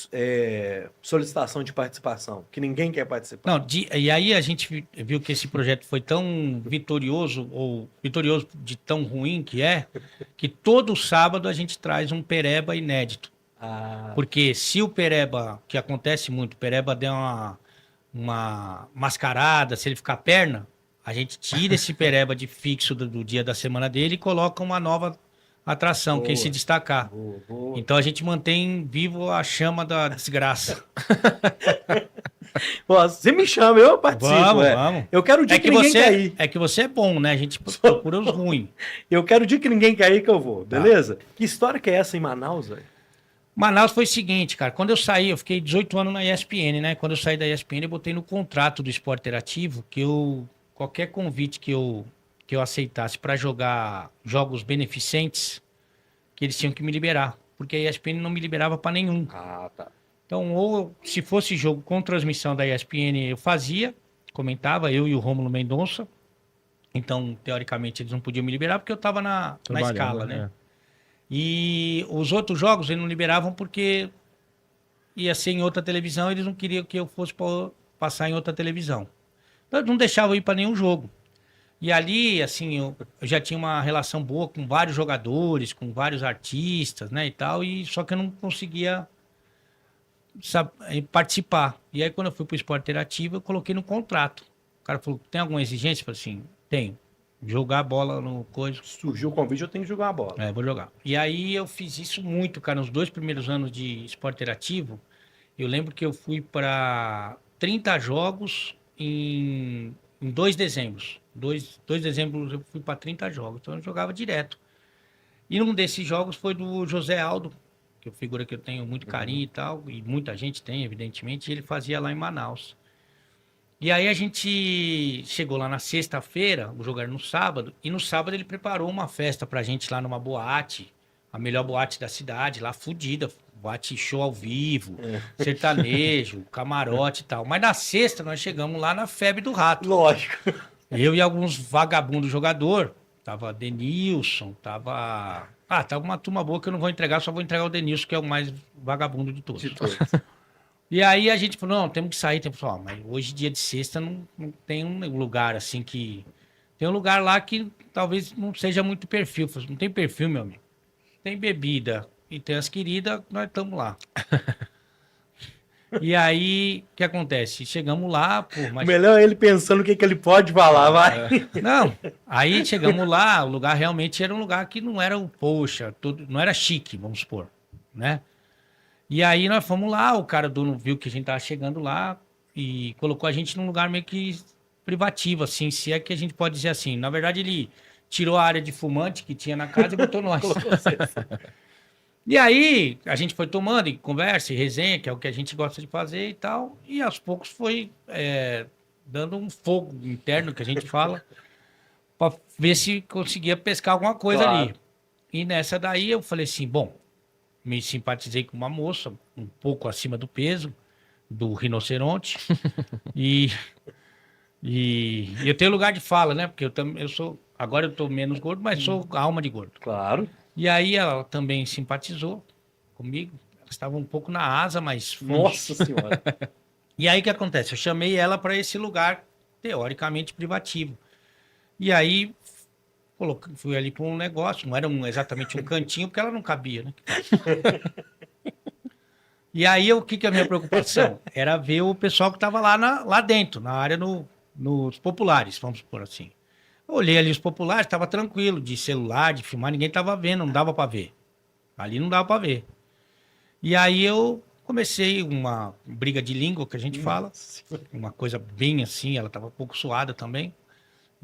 Speaker 1: solicitação de participação? Que ninguém quer participar?
Speaker 2: Não, e aí a gente viu que esse projeto foi tão vitorioso, ou vitorioso de tão ruim que todo sábado a gente traz um Pereba inédito.
Speaker 1: Ah,
Speaker 2: Porque se o Pereba, que acontece muito, o Pereba der uma mascarada, se ele ficar perna, a gente tira esse Pereba de fixo do dia da semana dele e coloca uma nova atração, quem
Speaker 1: Boa.
Speaker 2: se destacar.
Speaker 1: boa.
Speaker 2: Então a gente mantém vivo a chama da desgraça.
Speaker 1: Pô, você me chama, eu participo.
Speaker 2: Vamos.
Speaker 1: Eu quero o dia que ninguém quer ir.
Speaker 2: É que você é bom, né? A gente procura os ruins.
Speaker 1: Eu quero o dia que ninguém quer ir que eu vou, beleza? Que história que é essa em Manaus, velho?
Speaker 2: Manaus foi o seguinte, cara. Quando eu saí, eu fiquei 18 anos na ESPN, né? Quando eu saí da ESPN, eu botei no contrato do Esporte Interativo que qualquer convite que eu aceitasse para jogar jogos beneficentes, que eles tinham que me liberar. Porque a ESPN não me liberava para nenhum.
Speaker 1: Ah, tá.
Speaker 2: Então, ou se fosse jogo com transmissão da ESPN, eu fazia, comentava, eu e o Rômulo Mendonça. Então, teoricamente, eles não podiam me liberar porque eu estava na escala, né? E os outros jogos eles não liberavam porque ia ser em outra televisão, eles não queriam que eu fosse passar em outra televisão. Então, eles não deixavam eu ir para nenhum jogo. E ali, assim, eu já tinha uma relação boa com vários jogadores, com vários artistas, né, e tal, só que eu não conseguia participar. E aí, quando eu fui para o Esporte Interativo, eu coloquei no contrato. cara falou, tem alguma exigência? Eu falei assim, tenho. Jogar bola no coisa.
Speaker 1: Surgiu o convite, eu tenho que jogar a bola.
Speaker 2: É, vou jogar. E aí eu fiz isso muito, cara, nos 2 primeiros anos de esporte interativo. Eu lembro que eu fui para 30 jogos em 2 dezembros. 2 dezembros eu fui para 30 jogos, então eu jogava direto. E um desses jogos foi do José Aldo, que é uma figura que eu tenho muito carinho e tal, e muita gente tem, evidentemente, e ele fazia lá em Manaus. E aí a gente chegou lá na sexta-feira, o jogo era no sábado, e no sábado ele preparou uma festa pra gente lá numa boate, a melhor boate da cidade, lá fudida, boate show ao vivo, sertanejo, camarote e tal. Mas na sexta nós chegamos lá na febre do rato.
Speaker 1: Lógico.
Speaker 2: Eu e alguns vagabundos jogador, tava Denilson, tava uma turma boa que eu não vou entregar, só vou entregar o Denilson, que é o mais vagabundo de todos. E aí a gente falou, não, temos que sair. Temos que falar, mas hoje, dia de sexta, não tem um lugar assim que... Tem um lugar lá que talvez não seja muito perfil. Falei, não tem perfil, meu amigo. Tem bebida e tem as queridas, nós estamos lá. E aí, o que acontece? Chegamos lá, pô, mas...
Speaker 1: Melhor ele pensando o que ele pode falar, vai.
Speaker 2: Não, aí chegamos lá, o lugar realmente era um lugar que não era poxa, não era chique, vamos supor, né? E aí nós fomos lá, o cara dono viu que a gente tava chegando lá e colocou a gente num lugar meio que privativo, assim, se é que a gente pode dizer assim. Na verdade, ele tirou a área de fumante que tinha na casa e botou nós. E aí a gente foi tomando e conversa e resenha, que é o que a gente gosta de fazer e tal, e aos poucos foi dando um fogo interno, que a gente fala, para ver se conseguia pescar alguma coisa ali. E nessa daí eu falei assim, bom, me simpatizei com uma moça, um pouco acima do peso, do rinoceronte. e eu tenho lugar de fala, né? Porque eu sou. Agora eu tô menos gordo, mas sou alma de gordo.
Speaker 1: Claro.
Speaker 2: E aí ela também simpatizou comigo. Ela estava um pouco na asa, mas.
Speaker 1: Nossa Senhora.
Speaker 2: E aí o que acontece? Eu chamei ela para esse lugar, teoricamente privativo. E aí fui ali para um negócio, não era exatamente um cantinho, porque ela não cabia, né? E aí, o que é a minha preocupação? Era ver o pessoal que estava lá dentro, na área nos populares, vamos supor assim. Eu olhei ali os populares, estava tranquilo, de celular, de filmar, ninguém estava vendo, não dava para ver. Ali não dava para ver. E aí eu comecei uma briga de língua, que a gente fala, uma coisa bem assim, ela estava um pouco suada também.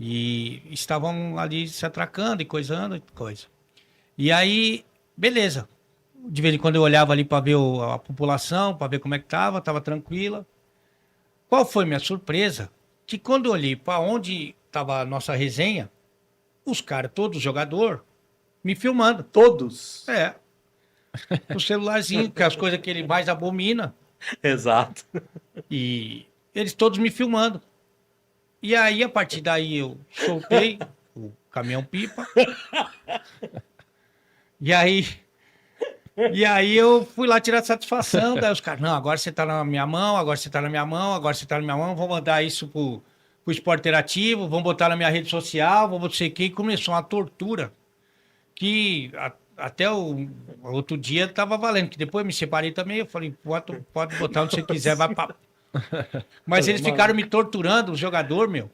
Speaker 2: E estavam ali se atracando e coisando e coisa. E aí, beleza. De vez em quando eu olhava ali para ver a população, para ver como é que tava tranquila. Qual foi minha surpresa? Que quando eu olhei para onde tava a nossa resenha, os caras, todos os jogadores, me filmando.
Speaker 1: Todos?
Speaker 2: É. O celularzinho, que é as coisas que ele mais abomina.
Speaker 1: Exato.
Speaker 2: E eles todos me filmando. E aí, a partir daí, eu soltei o caminhão-pipa. E aí eu fui lá tirar satisfação. Daí os caras, não, agora você tá na minha mão, agora você tá na minha mão, agora você tá na minha mão. Vou mandar isso pro esporte interativo, vamos botar na minha rede social, vou não sei o quê. E começou uma tortura que até o outro dia tava valendo. Que depois eu me separei também. Eu falei, pode botar onde você quiser, vai pra... Mas eles ficaram me torturando, o jogador, meu.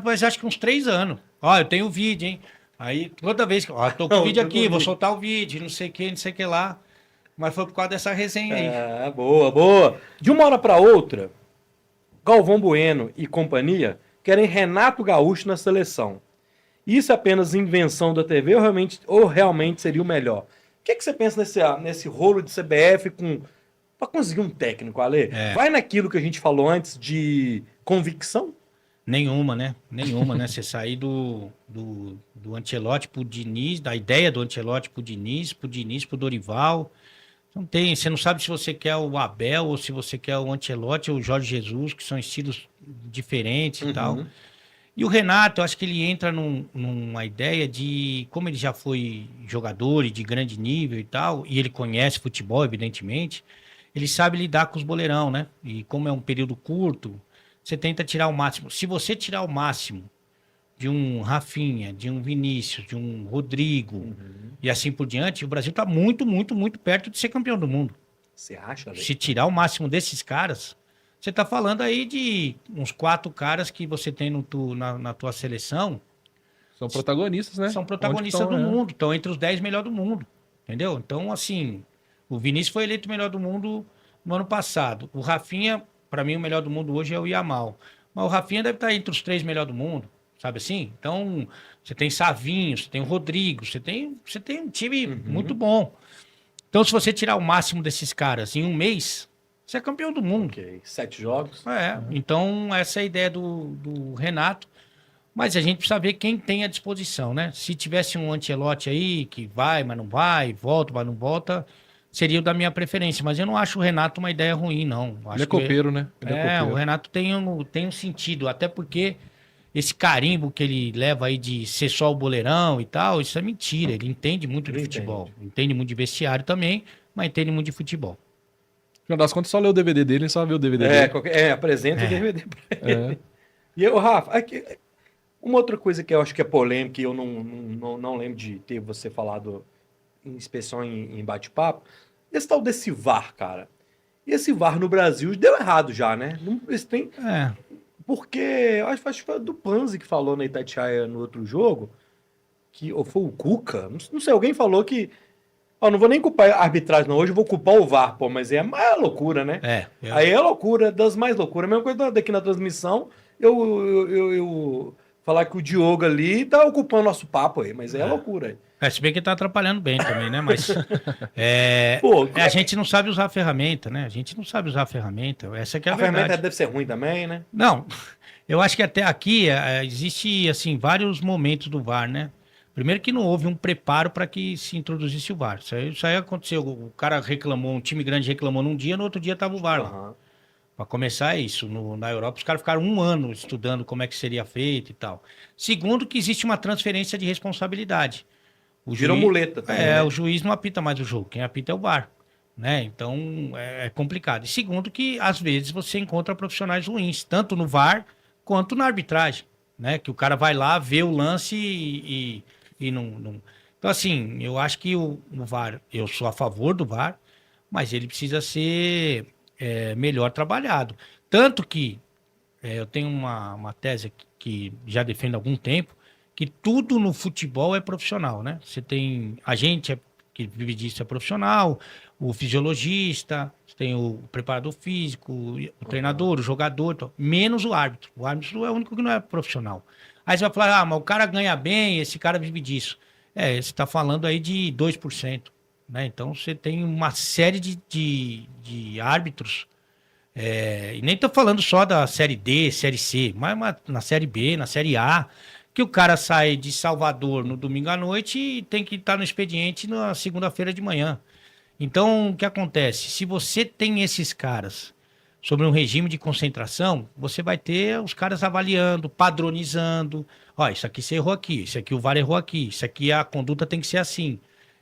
Speaker 2: Mas acho que uns 3 anos. Ó, eu tenho vídeo, hein? Aí, toda vez que... Ó, tô com o vídeo aqui, vou soltar o vídeo, não sei o que lá. Mas foi por causa dessa resenha aí.
Speaker 1: Ah, boa. De uma hora para outra, Galvão Bueno e companhia querem Renato Gaúcho na seleção. Isso é apenas invenção da TV ou realmente seria o melhor? O que você pensa nesse rolo de CBF para conseguir um técnico, Ale? Vai naquilo que a gente falou antes de convicção?
Speaker 2: Nenhuma, né? Você sair do Ancelotti pro Diniz, da ideia do Ancelotti pro Diniz pro Dorival. Você não sabe se você quer o Abel ou se você quer o Ancelotti ou o Jorge Jesus, que são estilos diferentes e tal. E o Renato, eu acho que ele entra numa ideia de, como ele já foi jogador e de grande nível e tal, e ele conhece futebol, evidentemente, ele sabe lidar com os boleirão, né? E como é um período curto, você tenta tirar o máximo. Se você tirar o máximo de um Rafinha, de um Vinícius, de um Rodrigo e assim por diante, o Brasil está muito, muito, muito perto de ser campeão do mundo.
Speaker 1: Você acha, Ale?
Speaker 2: Se tirar o máximo desses caras, Você está falando aí de uns 4 caras que você tem na tua seleção,
Speaker 3: São protagonistas, né?
Speaker 2: são
Speaker 3: Onde
Speaker 2: protagonistas
Speaker 3: estão,
Speaker 2: do
Speaker 3: é.
Speaker 2: mundo, estão entre os 10 melhores do mundo, entendeu? Então, assim, o Vinícius foi eleito o melhor do mundo no ano passado. O Rafinha, para mim, o melhor do mundo hoje é o Yamal. Mas o Rafinha deve estar entre os 3 melhores do mundo, sabe assim? Então, você tem Savinho, você tem o Rodrigo, você tem um time muito bom. Então, se você tirar o máximo desses caras em um mês, você é campeão do mundo.
Speaker 1: Ok, 7 jogos.
Speaker 2: Então essa é a ideia do Renato. Mas a gente precisa ver quem tem à disposição, né? Se tivesse um Ancelotti aí, que vai, mas não vai, volta, mas não volta, seria o da minha preferência. Mas eu não acho o Renato uma ideia ruim, não. Eu
Speaker 3: Ele
Speaker 2: acho
Speaker 3: é copeiro, né? Ele
Speaker 2: é,
Speaker 3: copeiro.
Speaker 2: o Renato tem um sentido, até porque esse carimbo que ele leva aí de ser só o boleirão e tal, isso é mentira. Ele entende muito de
Speaker 1: Ele
Speaker 2: futebol, entende muito de vestiário também, mas entende muito de futebol.
Speaker 3: No final das contas, só lê o DVD dele e só vê o DVD dele.
Speaker 1: Apresenta o DVD pra ele.
Speaker 3: É.
Speaker 1: E eu, Rafa, aqui, uma outra coisa que eu acho que é polêmica e eu não lembro de ter você falado em inspeção em bate-papo, esse tal desse VAR, cara. E esse VAR no Brasil deu errado já, né? Esse tem,
Speaker 2: É,
Speaker 1: porque eu acho que foi do Panzi que falou na Itatiaia no outro jogo, ou foi o Cuca, não sei, alguém falou que, ó, não vou nem culpar a arbitragem não, hoje eu vou culpar o VAR, pô, mas é mais loucura, né? Aí é loucura, das mais loucuras. A mesma coisa daqui na transmissão, eu falar que o Diogo ali tá ocupando nosso papo aí, mas é loucura aí.
Speaker 2: se bem que tá atrapalhando bem também, né? Mas
Speaker 1: Pô,
Speaker 2: a gente não sabe usar a ferramenta, né? A gente não sabe usar a ferramenta. Essa que é a
Speaker 1: a
Speaker 2: verdade.
Speaker 1: ferramenta deve ser ruim também, né?
Speaker 2: Não, eu acho que até aqui existe assim vários momentos do VAR, né? Primeiro que não houve um preparo para que se introduzisse o VAR. Isso aí aconteceu. O cara reclamou, um time grande reclamou num dia, no outro dia tava o VAR lá.
Speaker 1: Aham.
Speaker 2: Para começar é isso. Na Europa, os caras ficaram um ano estudando como é que seria feito e tal. Segundo, que existe uma transferência de responsabilidade.
Speaker 1: Virou muleta também, né?
Speaker 2: O juiz não apita mais o jogo. Quem apita é o VAR. Né? Então, é complicado. E segundo, que às vezes você encontra profissionais ruins, tanto no VAR quanto na arbitragem. Né? Que o cara vai lá, vê o lance e não. Então, assim, eu acho que o VAR, eu sou a favor do VAR, mas ele precisa ser melhor trabalhado. Tanto que eu tenho uma tese que já defendo há algum tempo, que tudo no futebol é profissional, né? Você tem a gente que vive disso é profissional, o fisiologista, você tem o preparador físico, o treinador, o jogador, menos o árbitro. O árbitro é o único que não é profissional. Aí você vai falar, mas o cara ganha bem, esse cara vive disso. Você está falando aí de 2%. Né? Então você tem uma série de árbitros, e nem estou falando só da Série D, Série C, mas na Série B, na Série A, que o cara sai de Salvador no domingo à noite e tem que estar no expediente na segunda-feira de manhã. Então, o que acontece? Se você tem esses caras sobre um regime de concentração, você vai ter os caras avaliando, padronizando. Ó, isso aqui você errou aqui, isso aqui o VAR errou aqui, isso aqui a conduta tem que ser assim.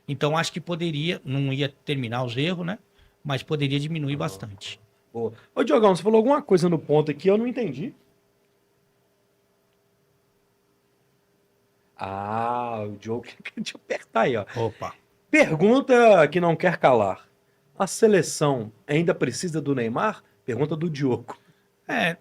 Speaker 2: Então, acho que poderia, não ia terminar os erros, né? Mas poderia diminuir bastante.
Speaker 1: Boa. Ô, Diogão, você falou alguma coisa no ponto aqui, eu não entendi. O Diogo, deixa eu apertar aí, ó.
Speaker 2: Opa.
Speaker 1: Pergunta que não quer calar. A seleção ainda precisa do Neymar? Pergunta do Diogo.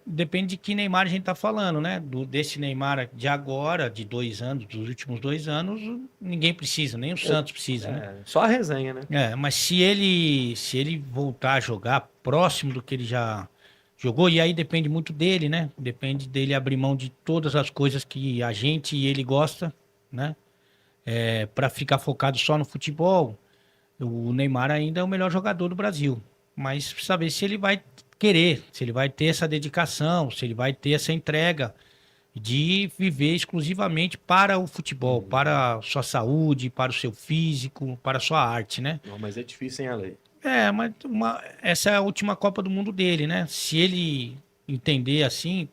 Speaker 2: Depende de que Neymar a gente tá falando, né? Desse Neymar de agora, de 2 anos, dos últimos 2 anos, ninguém precisa, nem o Santos precisa, né?
Speaker 1: Só a resenha, né?
Speaker 2: Mas se ele voltar a jogar próximo do que ele já jogou, e aí depende muito dele, né? Depende dele abrir mão de todas as coisas que a gente e ele gosta, né? Para ficar focado só no futebol. O Neymar ainda é o melhor jogador do Brasil, mas precisa ver se ele vai querer, se ele vai ter essa dedicação, se ele vai ter essa entrega de viver exclusivamente para o futebol, para a sua saúde, para o seu físico, para a sua arte, né?
Speaker 1: Não, mas é difícil, hein, Ale?
Speaker 2: Mas essa é a última Copa do Mundo dele, né? Se ele entender assim,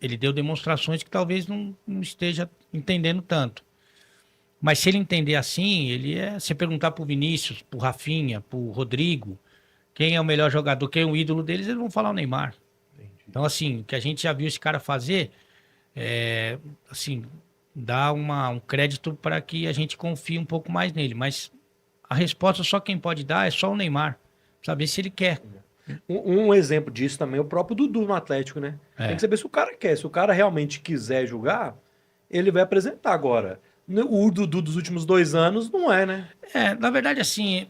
Speaker 2: ele deu demonstrações que talvez não esteja entendendo tanto. Mas se ele entender assim, se perguntar pro Vinícius, pro Rafinha, pro Rodrigo, quem é o melhor jogador, quem é o ídolo deles, eles vão falar o Neymar. Entendi. Então, assim, o que a gente já viu esse cara fazer, assim, dá um crédito para que a gente confie um pouco mais nele. Mas a resposta só quem pode dar é só o Neymar. Saber se ele quer.
Speaker 1: Um exemplo disso também é o próprio Dudu no Atlético, né?
Speaker 2: É.
Speaker 1: Tem que saber se o cara quer. Se o cara realmente quiser jogar, ele vai apresentar agora. O Dudu dos últimos 2 anos não é, né?
Speaker 2: Na verdade, assim,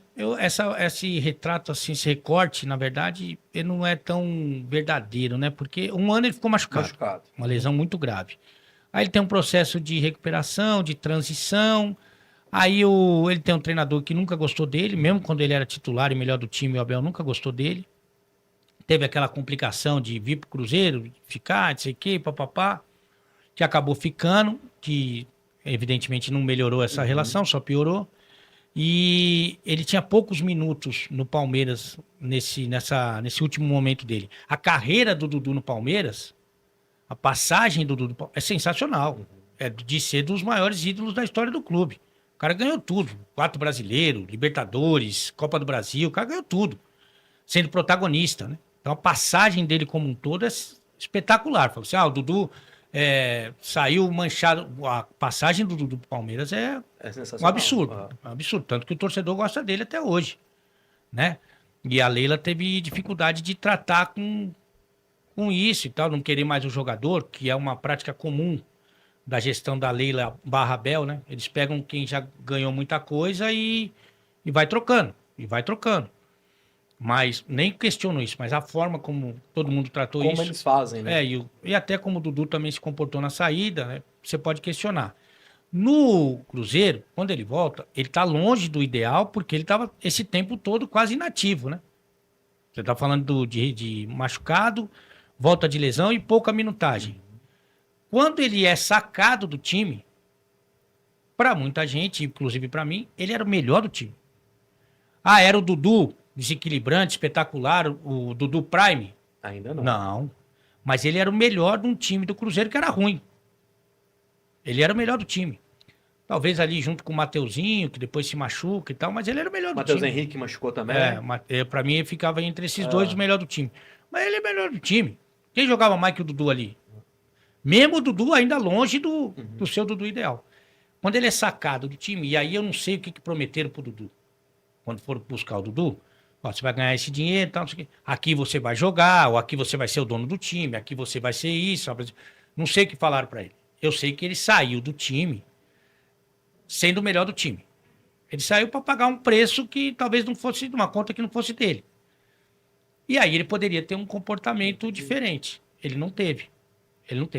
Speaker 2: esse retrato, assim, esse recorte, na verdade, ele não é tão verdadeiro, né? Porque um ano ele ficou machucado. Uma lesão muito grave. Aí ele tem um processo de recuperação, de transição. Aí ele tem um treinador que nunca gostou dele, mesmo quando ele era titular e melhor do time, o Abel nunca gostou dele. Teve aquela complicação de vir pro Cruzeiro, ficar, não sei o quê, papapá, que acabou ficando, que evidentemente não melhorou essa relação, só piorou. E ele tinha poucos minutos no Palmeiras nesse último momento dele. A carreira do Dudu no Palmeiras, a passagem do Dudu é sensacional. É de ser dos maiores ídolos da história do clube. O cara ganhou tudo. 4 brasileiros, Libertadores, Copa do Brasil, o cara ganhou tudo. Sendo protagonista, né? Então a passagem dele como um todo é espetacular. Falou assim, o Dudu saiu manchado. A passagem do Dudu pro Palmeiras é
Speaker 1: sensacional.
Speaker 2: um absurdo. Um absurdo. Tanto que o torcedor gosta dele até hoje, né? E a Leila teve dificuldade de tratar com isso e tal, não querer mais o jogador, que é uma prática comum da gestão da Leila barra Abel, né? Eles pegam quem já ganhou muita coisa e vai trocando, Mas nem questiono isso, mas a forma como todo mundo tratou
Speaker 1: como
Speaker 2: isso.
Speaker 1: Como eles fazem, né?
Speaker 2: E até como o Dudu também se comportou na saída, né? Você pode questionar. No Cruzeiro, quando ele volta, ele tá longe do ideal, porque ele tava esse tempo todo quase inativo, né? Você tá falando de machucado, volta de lesão e pouca minutagem. Quando ele é sacado do time, para muita gente, inclusive para mim, ele era o melhor do time. Era o Dudu desequilibrante, espetacular, o Dudu Prime?
Speaker 1: Ainda não.
Speaker 2: Não. Mas ele era o melhor de um time do Cruzeiro que era ruim. Ele era o melhor do time. Talvez ali junto com o Mateuzinho, que depois se machuca e tal, mas ele era o melhor do time.
Speaker 1: Matheus Henrique machucou também.
Speaker 2: Pra mim ele ficava entre esses dois o melhor do time. Mas ele é o melhor do time. Quem jogava mais que o Dudu ali? Mesmo o Dudu ainda longe do seu Dudu ideal. Quando ele é sacado do time, e aí eu não sei o que prometeram pro Dudu. Quando for buscar o Dudu, você vai ganhar esse dinheiro e tal, não sei o quê. Aqui você vai jogar, ou aqui você vai ser o dono do time, aqui você vai ser isso. Não sei o que falaram pra ele. Eu sei que ele saiu do time sendo o melhor do time. Ele saiu para pagar um preço que talvez não fosse, uma conta que não fosse dele. E aí ele poderia ter um comportamento diferente. Ele não teve.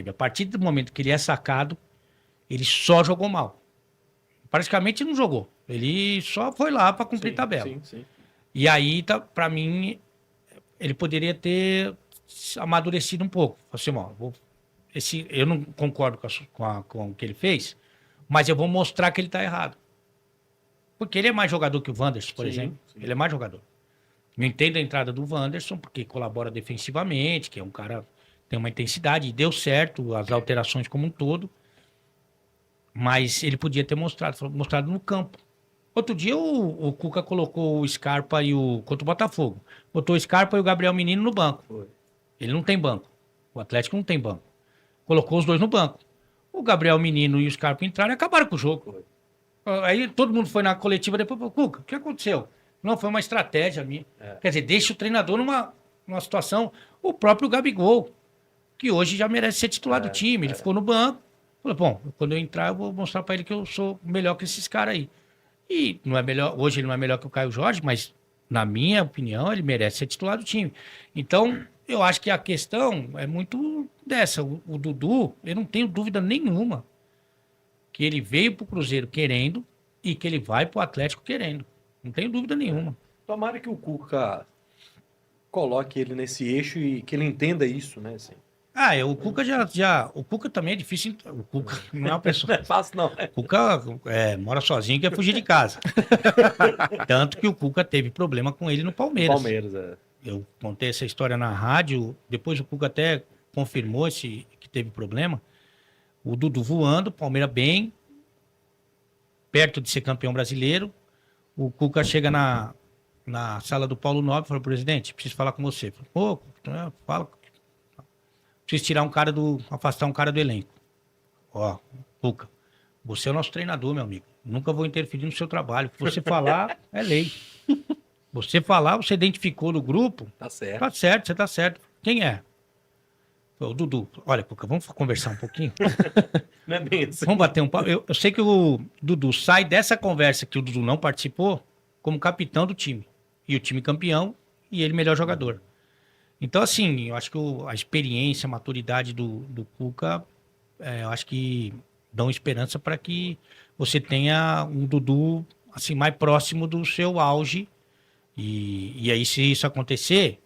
Speaker 2: A partir do momento que ele é sacado, ele só jogou mal. Praticamente não jogou. Ele só foi lá para cumprir tabela.
Speaker 1: Sim.
Speaker 2: E aí, para mim, ele poderia ter amadurecido um pouco. Assim, eu não concordo com o que ele fez, mas eu vou mostrar que ele está errado. Porque ele é mais jogador que o Wanderson, por exemplo. Sim. Ele é mais jogador. Eu entendo a entrada do Wanderson, porque colabora defensivamente, que é um cara tem uma intensidade, e deu certo as alterações como um todo. Mas ele podia ter mostrado no campo. Outro dia o Cuca colocou o Scarpa contra o Botafogo. Botou o Scarpa e o Gabriel Menino no banco. Foi. Ele não tem banco. O Atlético não tem banco. Colocou os dois no banco. O Gabriel Menino e o Scarpa entraram e acabaram com o jogo. Foi. Aí todo mundo foi na coletiva depois falou, Cuca, o que aconteceu? Não, foi uma estratégia minha. Quer dizer, deixa o treinador numa situação... O próprio Gabigol, que hoje já merece ser titular do time. Ele ficou no banco. Falou, bom, quando eu entrar eu vou mostrar pra ele que eu sou melhor que esses caras aí. E não é melhor, hoje ele não é melhor que o Caio Jorge, mas na minha opinião ele merece ser titular do time. Então, eu acho que a questão é muito dessa. O Dudu, eu não tenho dúvida nenhuma que ele veio pro Cruzeiro querendo e que ele vai pro Atlético querendo. Não tenho dúvida nenhuma.
Speaker 1: Tomara que o Cuca coloque ele nesse eixo e que ele entenda isso, né? Assim.
Speaker 2: O Cuca o Cuca também é difícil. O Cuca não é uma pessoa.
Speaker 1: Não é fácil, não.
Speaker 2: O Cuca mora sozinho e quer fugir de casa. Tanto que o Cuca teve problema com ele no Palmeiras. Eu contei essa história na rádio, depois o Cuca até confirmou que teve problema. O Dudu voando, o Palmeiras bem, perto de ser campeão brasileiro. O Cuca chega na sala do Paulo Nobre e fala, presidente, preciso falar com você. Pô, fala. Preciso tirar afastar um cara do elenco. Cuca, você é o nosso treinador, meu amigo. Nunca vou interferir no seu trabalho. O que você falar é lei. Você falar, você identificou no grupo,
Speaker 1: Tá certo.
Speaker 2: tá certo, você tá certo. Quem é? O Dudu. Olha, Cuca, vamos conversar um pouquinho?
Speaker 1: Não é bem assim.
Speaker 2: Vamos bater um papo. Eu sei que o Dudu sai dessa conversa que o Dudu não participou como capitão do time. E o time campeão e ele melhor jogador. Então, assim, eu acho que a experiência, a maturidade do Cuca, eu acho que dão esperança para que você tenha um Dudu assim, mais próximo do seu auge. E aí, se isso acontecer,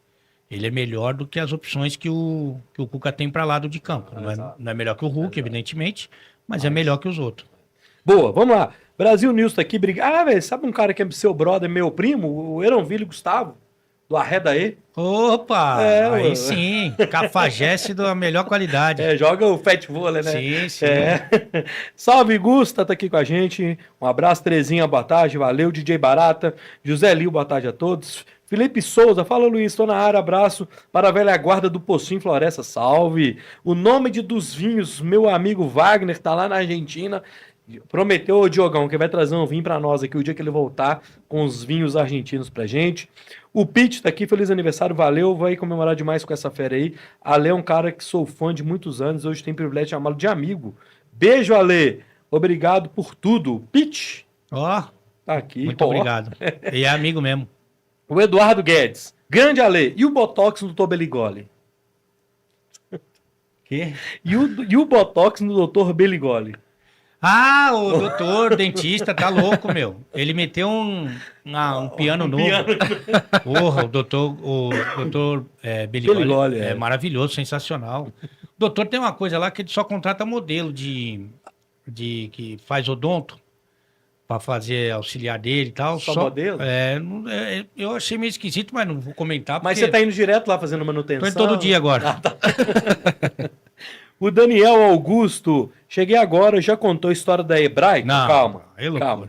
Speaker 2: ele é melhor do que as opções que o Cuca tem para lado de campo. Não é melhor que o Hulk, evidentemente, mas é melhor que os outros.
Speaker 1: Boa, vamos lá. Brasil News tá aqui brigando. Ah, velho, sabe um cara que é seu brother, meu primo? O Eronville Gustavo, do Arreda E.
Speaker 2: Opa!
Speaker 1: É,
Speaker 2: aí
Speaker 1: mano.
Speaker 2: sim, cafajeste da melhor qualidade.
Speaker 1: Joga o Fat Vôlei, né?
Speaker 2: Sim, sim.
Speaker 1: Salve, Gusta, tá aqui com a gente. Um abraço, Terezinha, boa tarde. Valeu, DJ Barata. José Lio, boa tarde a todos. Felipe Souza, fala Luiz, tô na área, abraço para a velha guarda do Pocinho Floresta, salve. O nome dos vinhos, meu amigo Wagner, tá lá na Argentina. Prometeu o Diogão que vai trazer um vinho para nós aqui o dia que ele voltar com os vinhos argentinos pra gente. O Pete tá aqui, feliz aniversário, valeu, vai comemorar demais com essa fera aí. Ale é um cara que sou fã de muitos anos, hoje tenho o privilégio de chamá-lo de amigo. Beijo, Ale, obrigado por tudo. Pete,
Speaker 2: Ó,
Speaker 1: tá aqui.
Speaker 2: muito obrigado. E é amigo mesmo.
Speaker 1: O Eduardo Guedes, grande Ale, e o Botox no Dr. Beligoli?
Speaker 2: Que?
Speaker 1: E o Botox no Dr. Beligoli?
Speaker 2: Ah, o doutor dentista tá louco, meu. Ele meteu um piano novo. Porra, o doutor Beligoli é maravilhoso, sensacional. O doutor tem uma coisa lá que ele só contrata modelo de que faz odonto para fazer auxiliar dele e tal.
Speaker 1: Só modelo?
Speaker 2: Eu achei meio esquisito, mas não vou comentar.
Speaker 1: Mas você tá indo direto lá fazendo manutenção?
Speaker 2: Tô indo todo dia agora.
Speaker 1: O Daniel Augusto, cheguei agora, já contou a história da Hebraica?
Speaker 2: Não,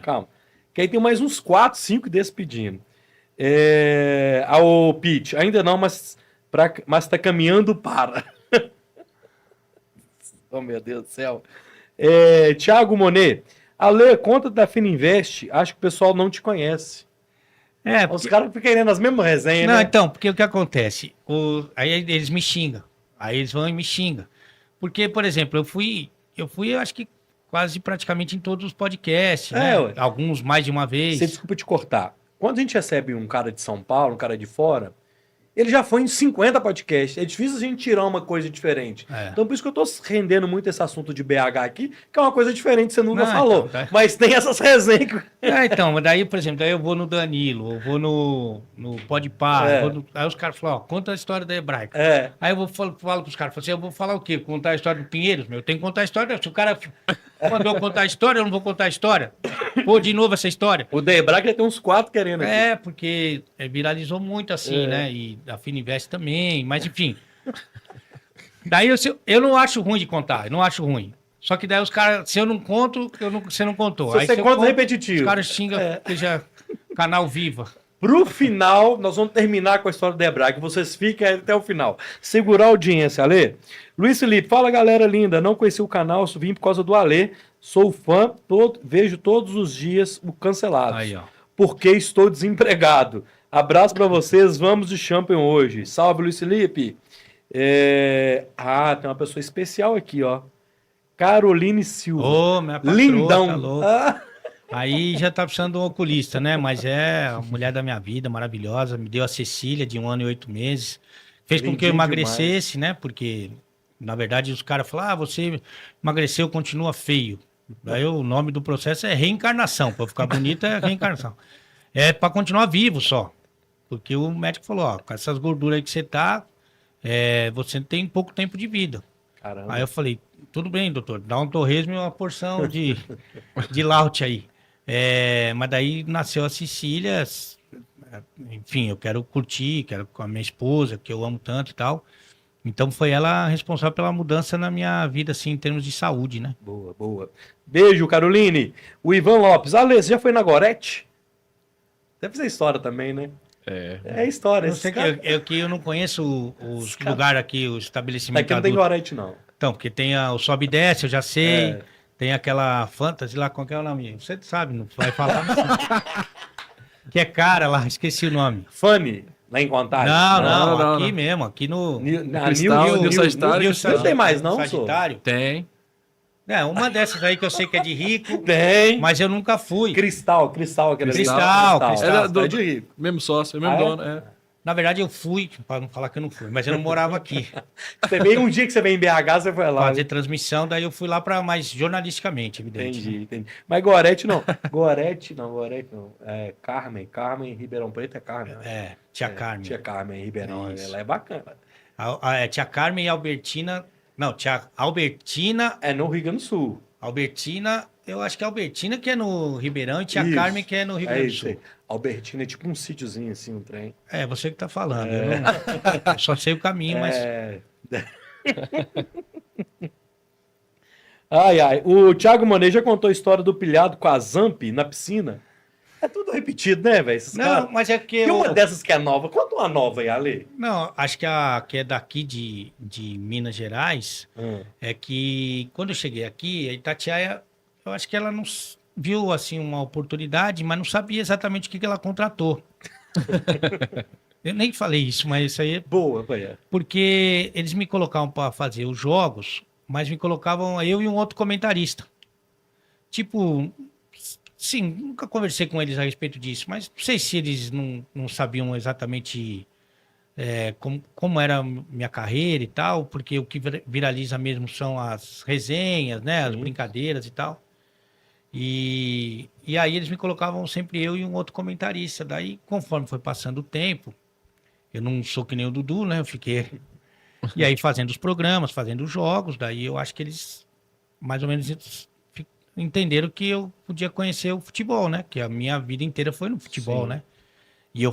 Speaker 1: Calma. Que aí tem mais uns 4, 5 desses pedindo. O Pete, ainda não, mas tá caminhando para. Oh, meu Deus do céu. Thiago Monet, Ale, conta da Fininvest, acho que o pessoal não te conhece. Os caras ficam querendo as mesmas resenhas,
Speaker 2: não,
Speaker 1: né?
Speaker 2: então, porque o que acontece? Aí eles me xingam. Aí eles vão e me xingam. Porque, por exemplo, eu fui, acho que quase praticamente em todos os podcasts, né?
Speaker 1: Ué.
Speaker 2: Alguns mais de uma vez.
Speaker 1: Desculpa te cortar. Quando a gente recebe um cara de São Paulo, um cara de fora, ele já foi em 50 podcasts. É difícil a gente tirar uma coisa diferente. Então, por isso que eu tô rendendo muito esse assunto de BH aqui, que é uma coisa diferente que você nunca falou.
Speaker 2: Então, tá.
Speaker 1: Mas tem essas resenhas.
Speaker 2: Então, daí, por exemplo, daí eu vou no Danilo, eu vou no Podpah, aí os caras falam, ó, conta a história da Hebraica. Aí eu falo pros caras, eu vou falar o quê? Contar a história do Pinheiros? Eu tenho que contar a história. Se o cara mandou eu contar a história, eu não vou contar a história. Pô, de novo essa história.
Speaker 1: O da Hebraica já tem uns 4 querendo aqui.
Speaker 2: Porque viralizou muito assim, né? E a Fininvest também, mas enfim. Daí eu não acho ruim de contar, eu não acho ruim. Só que daí os caras, se eu não conto, você não contou.
Speaker 1: Se
Speaker 2: aí
Speaker 1: você
Speaker 2: se
Speaker 1: conta,
Speaker 2: conto,
Speaker 1: repetitivo.
Speaker 2: Os caras xingam que já canal viva.
Speaker 1: Pro final, nós vamos terminar com a história da Hebraica. Vocês fiquem até o final. Segurar a audiência, Ale. Luiz Felipe, fala galera linda. Não conheci o canal, vim por causa do Ale. Sou fã, vejo todos os dias o Cancelados.
Speaker 2: Aí, ó.
Speaker 1: Porque estou desempregado. Abraço pra vocês, vamos de Champion hoje. Salve, Luiz Felipe. Tem uma pessoa especial aqui, ó. Caroline Silva.
Speaker 2: Ô, minha patroa,
Speaker 1: Lindão.
Speaker 2: tá louco. Aí já tá precisando de um oculista, né? Mas é a mulher da minha vida, maravilhosa. Me deu a Cecília de 1 ano e 8 meses. Fez com que eu emagrecesse, né? Porque, na verdade, os caras falaram, você emagreceu, continua feio. Aí o nome do processo é reencarnação. Pra ficar bonito é reencarnação. É pra continuar vivo só. Porque o médico falou, ó, com essas gorduras aí que você tá, você tem pouco tempo de vida.
Speaker 1: Caramba.
Speaker 2: Aí eu falei, tudo bem, doutor, dá um torresmo e uma porção de laute aí. Mas daí nasceu a Cecília, enfim, eu quero curtir, quero com a minha esposa, que eu amo tanto e tal. Então foi ela responsável pela mudança na minha vida, assim, em termos de saúde, né?
Speaker 1: Boa, boa. Beijo, Caroline. O Ivan Lopes. Ale, você já foi na Gorete? Deve ser história também, né? É história.
Speaker 2: Eu sei que eu não conheço os lugares aqui, o estabelecimento.
Speaker 1: Aqui não tem Gorete, não.
Speaker 2: Então, porque tem o sobe e desce, eu já sei. Tem aquela fantasy lá, qual que é o nome? Você sabe, não vai falar. que é cara lá, esqueci o nome.
Speaker 1: Fanny, lá em Contagem?
Speaker 2: Não, aqui
Speaker 3: não.
Speaker 2: mesmo, aqui no...
Speaker 3: Cristal, Nil Sagitário.
Speaker 1: Não tem mais não,
Speaker 2: Sagitário.
Speaker 3: Tem.
Speaker 2: É, uma dessas aí que eu sei que é de rico,
Speaker 1: Tem.
Speaker 2: mas eu nunca fui.
Speaker 1: Cristal.
Speaker 2: Cristal.
Speaker 1: É
Speaker 3: do-
Speaker 1: de rico.
Speaker 3: Mesmo sócio, é mesmo
Speaker 1: Ah, é?
Speaker 3: dono. É.
Speaker 2: Na verdade, eu fui, para não falar que eu não fui, mas eu não morava aqui.
Speaker 1: Você veio um dia que você veio em BH, você foi lá.
Speaker 2: Fazer transmissão, daí eu fui lá para mais jornalisticamente, evidente.
Speaker 1: Entendi. Mas Gorete não. Gorete não. É Carmen Ribeirão Preto é Carmen. Né?
Speaker 2: É, tia Carmen.
Speaker 1: Tia Carmen Ribeirão,
Speaker 2: Isso.
Speaker 1: ela é bacana.
Speaker 2: Tia Carmen e Albertina. Não, tia Albertina.
Speaker 1: É no Rio Grande do Sul.
Speaker 2: Albertina, eu acho que é Albertina que é no Ribeirão e tia
Speaker 1: Isso.
Speaker 2: Carmen que é no Rio Grande do
Speaker 1: isso
Speaker 2: Sul.
Speaker 1: aí. Albertina é tipo um sítiozinho assim, um trem.
Speaker 2: É, você que tá falando. Eu só sei o caminho, mas.
Speaker 1: Ai. O Thiago Monet já contou a história do pilhado com a Zamp na piscina. É tudo repetido, né, velho?
Speaker 2: Não, mas é que.
Speaker 1: Que uma dessas que é nova. Conta uma nova aí, Ale.
Speaker 2: Não, acho que a que é daqui de Minas Gerais é que quando eu cheguei aqui, a Itatiaia, eu acho que ela não viu assim uma oportunidade, mas não sabia exatamente o que ela contratou. Eu nem falei isso, mas isso aí é
Speaker 1: Boa, pai.
Speaker 2: porque eles me colocavam para fazer os jogos, mas me colocavam eu e um outro comentarista. Tipo, sim, nunca conversei com eles a respeito disso, mas não sei se eles não sabiam exatamente como era a minha carreira e tal, porque o que viraliza mesmo são as resenhas, né, as brincadeiras e tal. E aí eles me colocavam sempre eu e um outro comentarista. Daí, conforme foi passando o tempo, eu não sou que nem o Dudu, né? Eu fiquei... E aí fazendo os programas, fazendo os jogos, daí eu acho que eles mais ou menos entenderam que eu podia conhecer o futebol, né? Que a minha vida inteira foi no futebol, né? E eu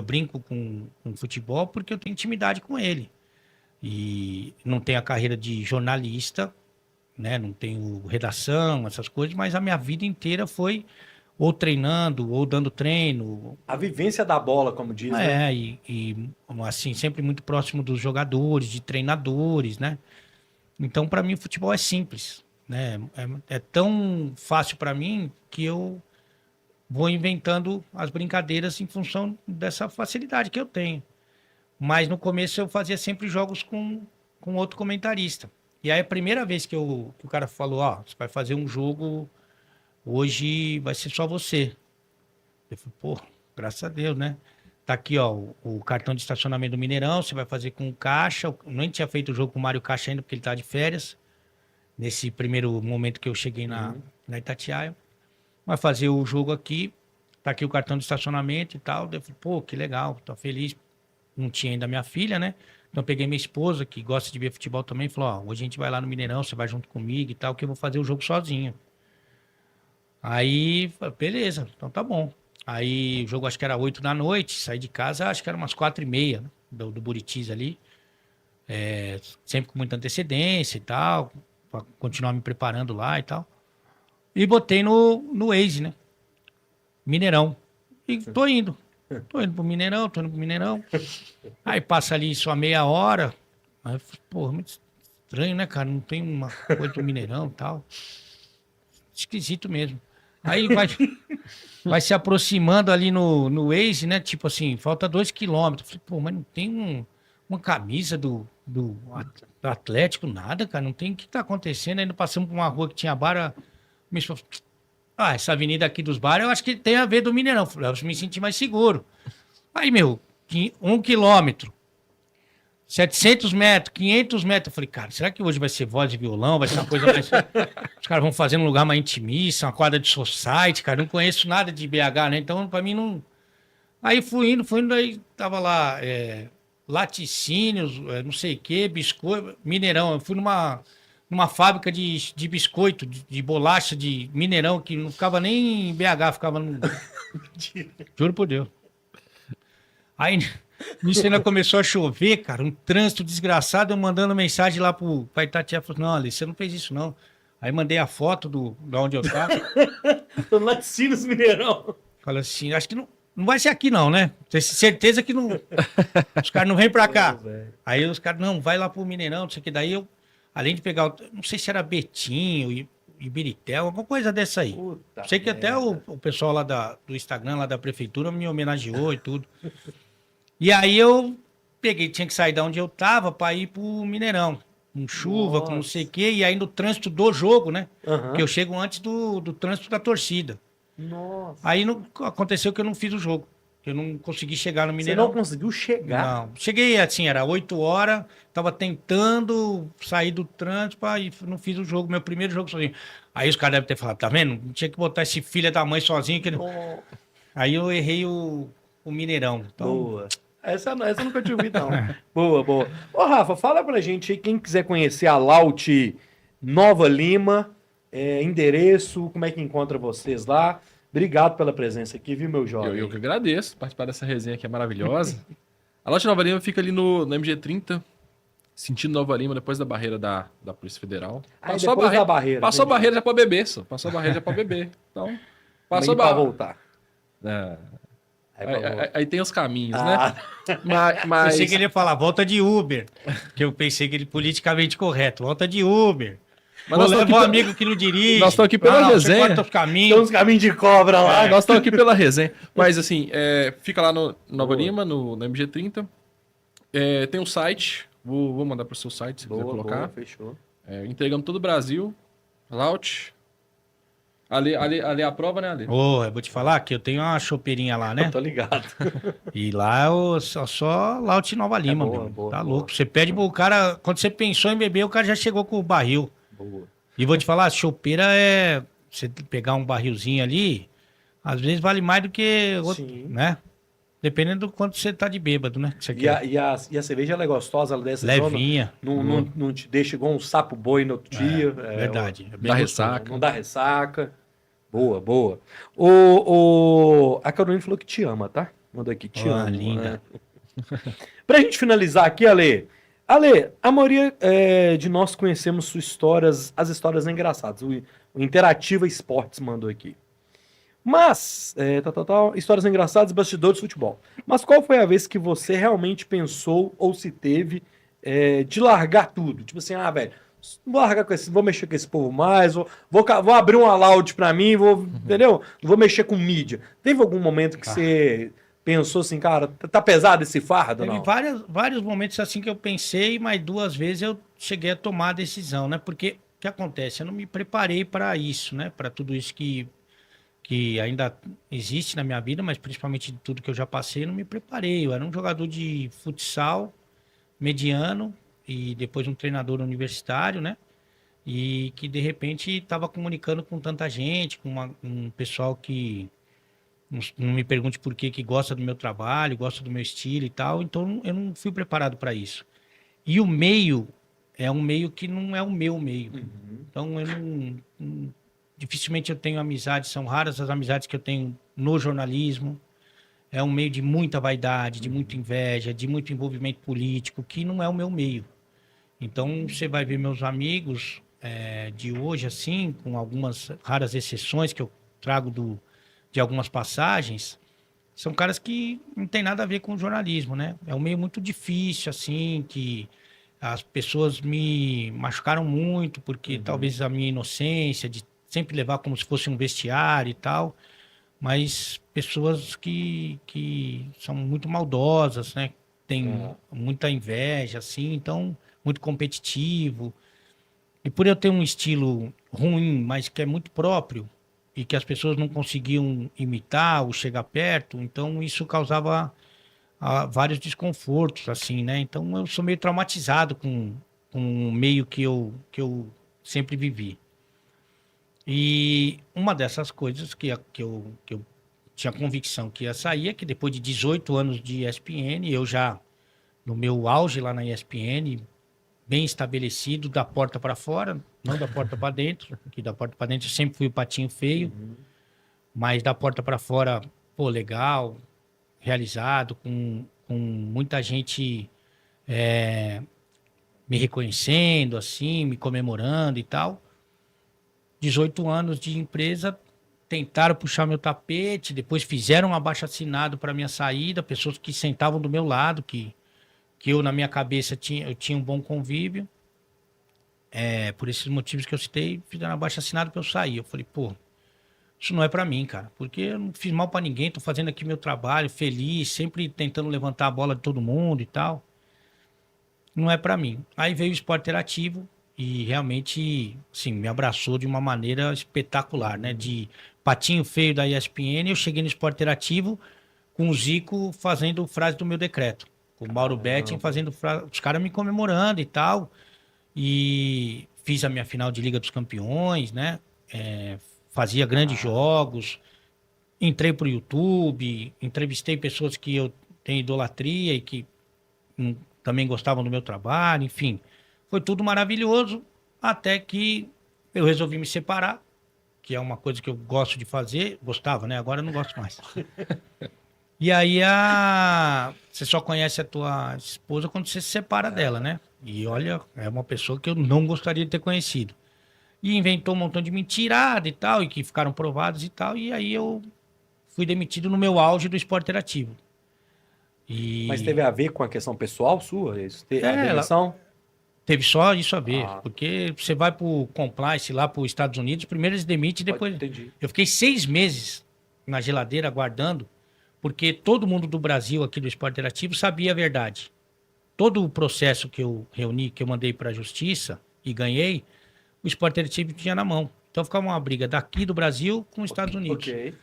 Speaker 2: brinco com futebol porque eu tenho intimidade com ele. E não tenho a carreira de jornalista, né? Não tenho redação, essas coisas, mas a minha vida inteira foi ou treinando, ou dando treino.
Speaker 1: A vivência da bola, como diz, né?
Speaker 2: E assim, sempre muito próximo dos jogadores, de treinadores, né? Então, para mim, o futebol é simples, né? É tão fácil para mim que eu vou inventando as brincadeiras em função dessa facilidade que eu tenho. Mas no começo eu fazia sempre jogos com outro comentarista. E aí a primeira vez que o cara falou, ó, você vai fazer um jogo, hoje vai ser só você. Eu falei, pô, graças a Deus, né? Tá aqui, ó, o cartão de estacionamento do Mineirão, você vai fazer com o Caixa. Eu nem tinha feito o jogo com o Mário Caixa ainda, porque ele tá de férias. Nesse primeiro momento que eu cheguei na Itatiaia. Vai fazer o jogo aqui, tá aqui o cartão de estacionamento e tal. Eu falei, pô, que legal, tô feliz. Não tinha ainda minha filha, né? Então eu peguei minha esposa, que gosta de ver futebol também, e falou, ó, hoje a gente vai lá no Mineirão, você vai junto comigo e tal, que eu vou fazer o jogo sozinho. Aí, beleza, então tá bom. Aí o jogo acho que era 8 da noite, saí de casa, acho que era umas 4h30, né, do Buritis ali. Sempre com muita antecedência e tal, pra continuar me preparando lá e tal. E botei no Waze, né? Mineirão. E tô indo. Tô indo pro Mineirão. Aí passa ali só meia hora. Aí, pô, muito estranho, né, cara? Não tem uma coisa do Mineirão e tal. Esquisito mesmo. Aí vai se aproximando ali no Waze, né? Tipo assim, falta 2 quilômetros. Falei, pô, mas não tem uma camisa do Atlético, nada, cara. Não tem o que tá acontecendo. Ainda passamos por uma rua que tinha bar. Me falou, essa avenida aqui dos bares, eu acho que tem a ver do Mineirão. Eu me senti mais seguro. Aí, 1 quilômetro, 700 metros, 500 metros. Eu falei, cara, será que hoje vai ser voz e violão? Vai ser uma coisa mais... Os caras vão fazer num lugar mais intimista, uma quadra de society, cara. Não conheço nada de BH, né? Então, pra mim, não... Aí fui indo, aí tava lá, laticínios, não sei o quê, biscoito, Mineirão. Eu fui numa fábrica de biscoito, de bolacha, de Mineirão, que não ficava nem em BH, ficava no... Juro por Deus. Aí, nisso ainda começou a chover, cara, um trânsito desgraçado, eu mandando mensagem lá pra Itatiaia, falou, não, Alice, você não fez isso, não. Aí mandei a foto de onde eu tava.
Speaker 1: Tô no Laticínios Mineirão.
Speaker 2: Falei assim, acho que não vai ser aqui não, né? Tenho certeza que não... Os caras não vêm pra cá. Aí os caras, não, vai lá pro Mineirão, não sei o que. Daí eu, além de pegar, não sei se era Betinho, Ibiritel, alguma coisa dessa aí.
Speaker 1: Puta
Speaker 2: Sei que até
Speaker 1: merda.
Speaker 2: o pessoal lá do Instagram, lá da prefeitura, me homenageou e tudo. E aí eu peguei, tinha que sair da onde eu tava pra ir pro Mineirão. Com chuva, com não sei o quê. E aí no trânsito do jogo, né?
Speaker 1: Aham.
Speaker 2: Porque eu chego antes do trânsito da torcida.
Speaker 1: Nossa.
Speaker 2: Aí aconteceu que eu não fiz o jogo. Eu não consegui chegar no
Speaker 1: Você
Speaker 2: Mineirão.
Speaker 1: não conseguiu chegar?
Speaker 2: Não. Cheguei assim, era 8 horas, tava tentando sair do trânsito e não fiz o jogo, meu primeiro jogo sozinho. Aí os caras devem ter falado, tá vendo? Não tinha que botar esse filho da mãe sozinho.
Speaker 1: Oh,
Speaker 2: Aí eu errei o Mineirão. Então,
Speaker 1: boa. Essa eu nunca tinha ouvido, não. Boa, boa. Ô, Rafa, fala pra gente aí, quem quiser conhecer a Laut Nova Lima, endereço, como é que encontra vocês lá. Obrigado pela presença aqui, viu, meu jovem?
Speaker 3: Eu que agradeço participar dessa resenha que é maravilhosa. A Lote Nova Lima fica ali no MG30, sentido Nova Lima, depois da barreira da Polícia Federal.
Speaker 1: Aí depois da barreira.
Speaker 3: Passou a
Speaker 1: entendi.
Speaker 3: barreira já pode beber, só. Passou a barreira já pode beber. Então, passou a
Speaker 1: Pra
Speaker 3: barreira.
Speaker 1: voltar. Aí pra voltar.
Speaker 3: Aí tem os caminhos,
Speaker 1: Ah,
Speaker 3: né? Mas
Speaker 2: pensei que ele ia falar, volta de Uber. Que eu pensei que ele politicamente correto, volta de Uber.
Speaker 3: Mas nós
Speaker 2: Ou
Speaker 3: estamos
Speaker 2: leva um
Speaker 3: aqui
Speaker 2: amigo que não dirige.
Speaker 3: nós estamos aqui pela
Speaker 2: Você
Speaker 3: resenha.
Speaker 2: corta os
Speaker 1: tem
Speaker 2: caminhos.
Speaker 1: uns caminhos de cobra lá.
Speaker 3: nós estamos aqui pela resenha. Mas assim, fica lá no Nova
Speaker 1: Boa.
Speaker 3: Lima, no MG30. Tem um site, vou mandar para o seu site se quiser
Speaker 1: Boa,
Speaker 3: colocar.
Speaker 1: boa, fechou.
Speaker 3: Entregando todo o Brasil. Laut. Ali é a prova, né, Ali?
Speaker 2: Ô, eu vou te falar que eu tenho uma chopeirinha lá, né?
Speaker 1: Tô ligado.
Speaker 2: E lá eu só Laut Nova Lima,
Speaker 1: boa,
Speaker 2: meu.
Speaker 1: boa,
Speaker 2: Tá
Speaker 1: boa.
Speaker 2: louco. Você pede pro cara, quando você pensou em beber, o cara já chegou com o barril.
Speaker 1: Boa.
Speaker 2: E vou te falar, chopeira você pegar um barrilzinho ali, às vezes vale mais do que outro,
Speaker 1: Sim.
Speaker 2: né? Dependendo do quanto você tá de bêbado, né? Que você
Speaker 1: E
Speaker 2: quer.
Speaker 1: a cerveja ela é gostosa, ela desce
Speaker 2: Levinha.
Speaker 1: não te deixa igual um sapo boi no outro dia.
Speaker 2: Verdade. É bem
Speaker 3: Dá
Speaker 2: gostoso.
Speaker 3: ressaca.
Speaker 1: Não dá ressaca. Boa, boa. A Carolina falou que te ama, tá? Mandou aqui, te
Speaker 2: Ah,
Speaker 1: amo.
Speaker 2: linda.
Speaker 1: Pra gente finalizar aqui, Ale. Ale, a maioria de nós conhecemos suas histórias, as histórias engraçadas. O Interativa Esportes mandou aqui. Mas, histórias engraçadas, bastidores de futebol. Mas qual foi a vez que você realmente pensou ou se teve de largar tudo? Tipo assim, velho, não vou largar com vou mexer com esse povo mais, vou abrir uma loud pra mim, entendeu? Não vou mexer com mídia. Teve algum momento que você pensou assim, cara, tá pesado esse fardo,
Speaker 2: Teve
Speaker 1: não?
Speaker 2: vários momentos assim que eu pensei, mas 2 vezes eu cheguei a tomar a decisão, né? Porque o que acontece? Eu não me preparei para isso, né? Para tudo isso que ainda existe na minha vida, mas principalmente de tudo que eu já passei, eu não me preparei. Eu era um jogador de futsal mediano e depois um treinador universitário, né? E que de repente estava comunicando com tanta gente, com um pessoal que não me pergunte por que gosta do meu trabalho, gosta do meu estilo e tal. Então eu não fui preparado para isso. E o meio é um meio que não é o meu meio. Então eu dificilmente eu tenho amizades, são raras as amizades que eu tenho no jornalismo. É um meio de muita vaidade, de muita inveja, de muito envolvimento político, que não é o meu meio. Então você vai ver meus amigos de hoje, assim, com algumas raras exceções que eu trago de algumas passagens, são caras que não tem nada a ver com o jornalismo, né? É um meio muito difícil, assim, que as pessoas me machucaram muito, porque talvez a minha inocência de sempre levar como se fosse um vestiário e tal, mas pessoas que são muito maldosas, né? Tem muita inveja, assim, então, muito competitivo. E por eu ter um estilo ruim, mas que é muito próprio, e que as pessoas não conseguiam imitar ou chegar perto, então isso causava vários desconfortos, assim, né? Então eu sou meio traumatizado com o meio que eu sempre vivi. E uma dessas coisas que eu tinha convicção que ia sair é que depois de 18 anos de ESPN, eu já, no meu auge lá na ESPN, bem estabelecido, da porta para fora, não da porta para dentro, que da porta para dentro eu sempre fui o patinho feio, mas da porta para fora, pô, legal, realizado, com muita gente me reconhecendo, assim, me comemorando e tal. 18 anos de empresa, tentaram puxar meu tapete, depois fizeram um abaixo-assinado para minha saída, pessoas que sentavam do meu lado, que eu, na minha cabeça, eu tinha um bom convívio. por esses motivos que eu citei, fizeram abaixo-assinado pra eu sair. Eu falei, pô, isso não é pra mim, cara, porque eu não fiz mal pra ninguém, tô fazendo aqui meu trabalho, feliz, sempre tentando levantar a bola de todo mundo e tal. Não é pra mim. Aí veio o esporte interativo e realmente, assim, me abraçou de uma maneira espetacular, né? De patinho feio da ESPN, eu cheguei no esporte interativo com o Zico fazendo frase do meu decreto. Com o Mauro Betting fazendo frase, os caras me comemorando e tal. E fiz a minha final de Liga dos Campeões, né? Fazia grandes jogos, entrei pro YouTube, entrevistei pessoas que eu tenho idolatria e que também gostavam do meu trabalho, enfim. Foi tudo maravilhoso, até que eu resolvi me separar, que é uma coisa que eu gosto de fazer, gostava, né? Agora eu não gosto mais. E aí você só conhece a tua esposa quando você se separa dela, né? E olha, é uma pessoa que eu não gostaria de ter conhecido. E inventou um montão de mentirada e tal, e que ficaram provados e tal, e aí eu fui demitido no meu auge do esporte interativo.
Speaker 1: Mas teve a ver com a questão pessoal sua? Isso? A demissão?
Speaker 2: Teve só isso a ver, porque você vai pro compliance lá para os Estados Unidos, primeiro eles demitem, depois...
Speaker 1: Entendi.
Speaker 2: Eu fiquei 6 meses na geladeira aguardando, porque todo mundo do Brasil aqui do esporte interativo sabia a verdade. Todo o processo que eu reuni, que eu mandei para a justiça e ganhei, o esporte interativo tinha na mão. Então ficava uma briga daqui do Brasil com os Estados Unidos.
Speaker 1: Ok.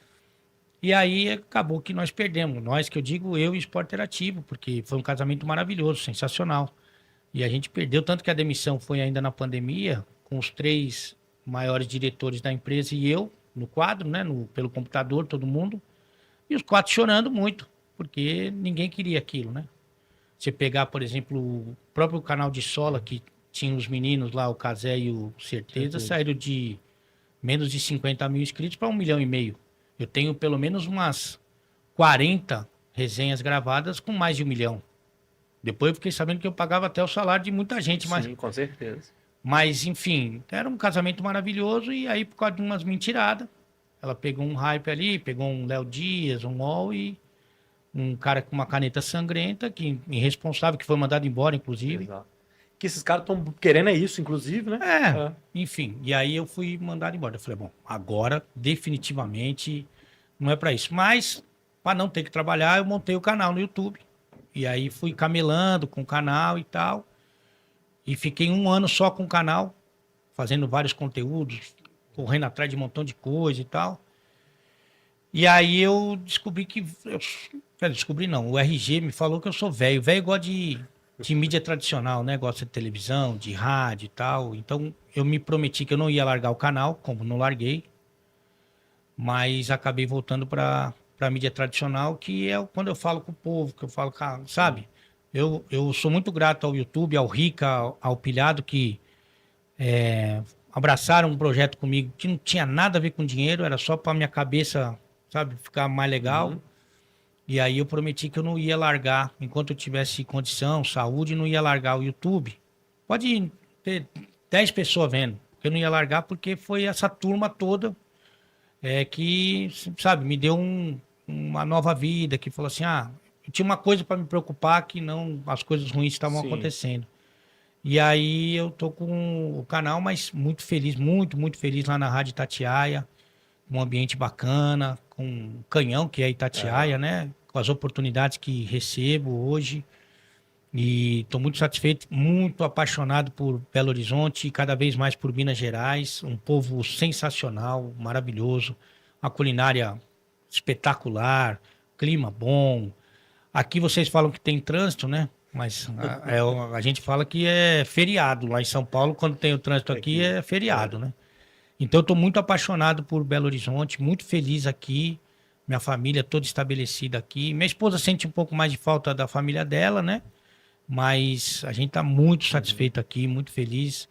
Speaker 2: E aí acabou que nós perdemos. Nós, que eu digo, eu e o esporte interativo, porque foi um casamento maravilhoso, sensacional. E a gente perdeu, tanto que a demissão foi ainda na pandemia, com os 3 maiores diretores da empresa e eu, no quadro, né, pelo computador, todo mundo, e os 4 chorando muito, porque ninguém queria aquilo, né? Você pegar, por exemplo, o próprio canal de Sola, que tinha os meninos lá, o Cazé e o Certeza, saíram de menos de 50 mil inscritos para 1,5 milhão. Eu tenho pelo menos umas 40 resenhas gravadas com mais de 1 milhão. Depois eu fiquei sabendo que eu pagava até o salário de muita gente.
Speaker 1: Sim, com certeza.
Speaker 2: Mas, enfim, era um casamento maravilhoso. E aí, por causa de umas mentiradas, ela pegou um hype ali, pegou um Léo Dias, um UOL e um cara com uma caneta sangrenta, que irresponsável, que foi mandado embora, inclusive.
Speaker 1: Exato. Que esses caras estão querendo isso, inclusive, né?
Speaker 2: Enfim. E aí eu fui mandado embora. Eu falei, bom, agora definitivamente não é pra isso. Mas, para não ter que trabalhar, eu montei o canal no YouTube. E aí fui camelando com o canal e tal. E fiquei 1 ano só com o canal, fazendo vários conteúdos, correndo atrás de um montão de coisa e tal. E aí eu descobri que... Descobri não, o RG me falou que eu sou velho. Velho gosta de mídia tradicional, né? Gosta de televisão, de rádio e tal. Então eu me prometi que eu não ia largar o canal, como não larguei. Mas acabei voltando para mídia tradicional, que é quando eu falo com o povo, que eu falo, sabe? Eu sou muito grato ao YouTube, ao Rica, ao Pilhado, que abraçaram um projeto comigo que não tinha nada a ver com dinheiro, era só para minha cabeça, sabe, ficar mais legal. E aí eu prometi que eu não ia largar, enquanto eu tivesse condição, saúde, não ia largar o YouTube. Pode ter 10 pessoas vendo, eu não ia largar porque foi essa turma toda que, sabe, me deu uma nova vida, que falou assim, eu tinha uma coisa para me preocupar que não as coisas ruins estavam acontecendo. E aí eu tô com o canal, mas muito feliz, muito, muito feliz lá na Rádio Itatiaia, um ambiente bacana, com o Canhão, que é Itatiaia, né? Com as oportunidades que recebo hoje. E estou muito satisfeito, muito apaixonado por Belo Horizonte e cada vez mais por Minas Gerais. Um povo sensacional, maravilhoso, uma culinária espetacular, clima bom. Aqui vocês falam que tem trânsito, né? Mas a gente fala que é feriado. Lá em São Paulo, quando tem o trânsito aqui, é feriado, né? Então eu estou muito apaixonado por Belo Horizonte, muito feliz aqui. Minha família toda estabelecida aqui. Minha esposa sente um pouco mais de falta da família dela, né? Mas a gente está muito satisfeito aqui, muito feliz.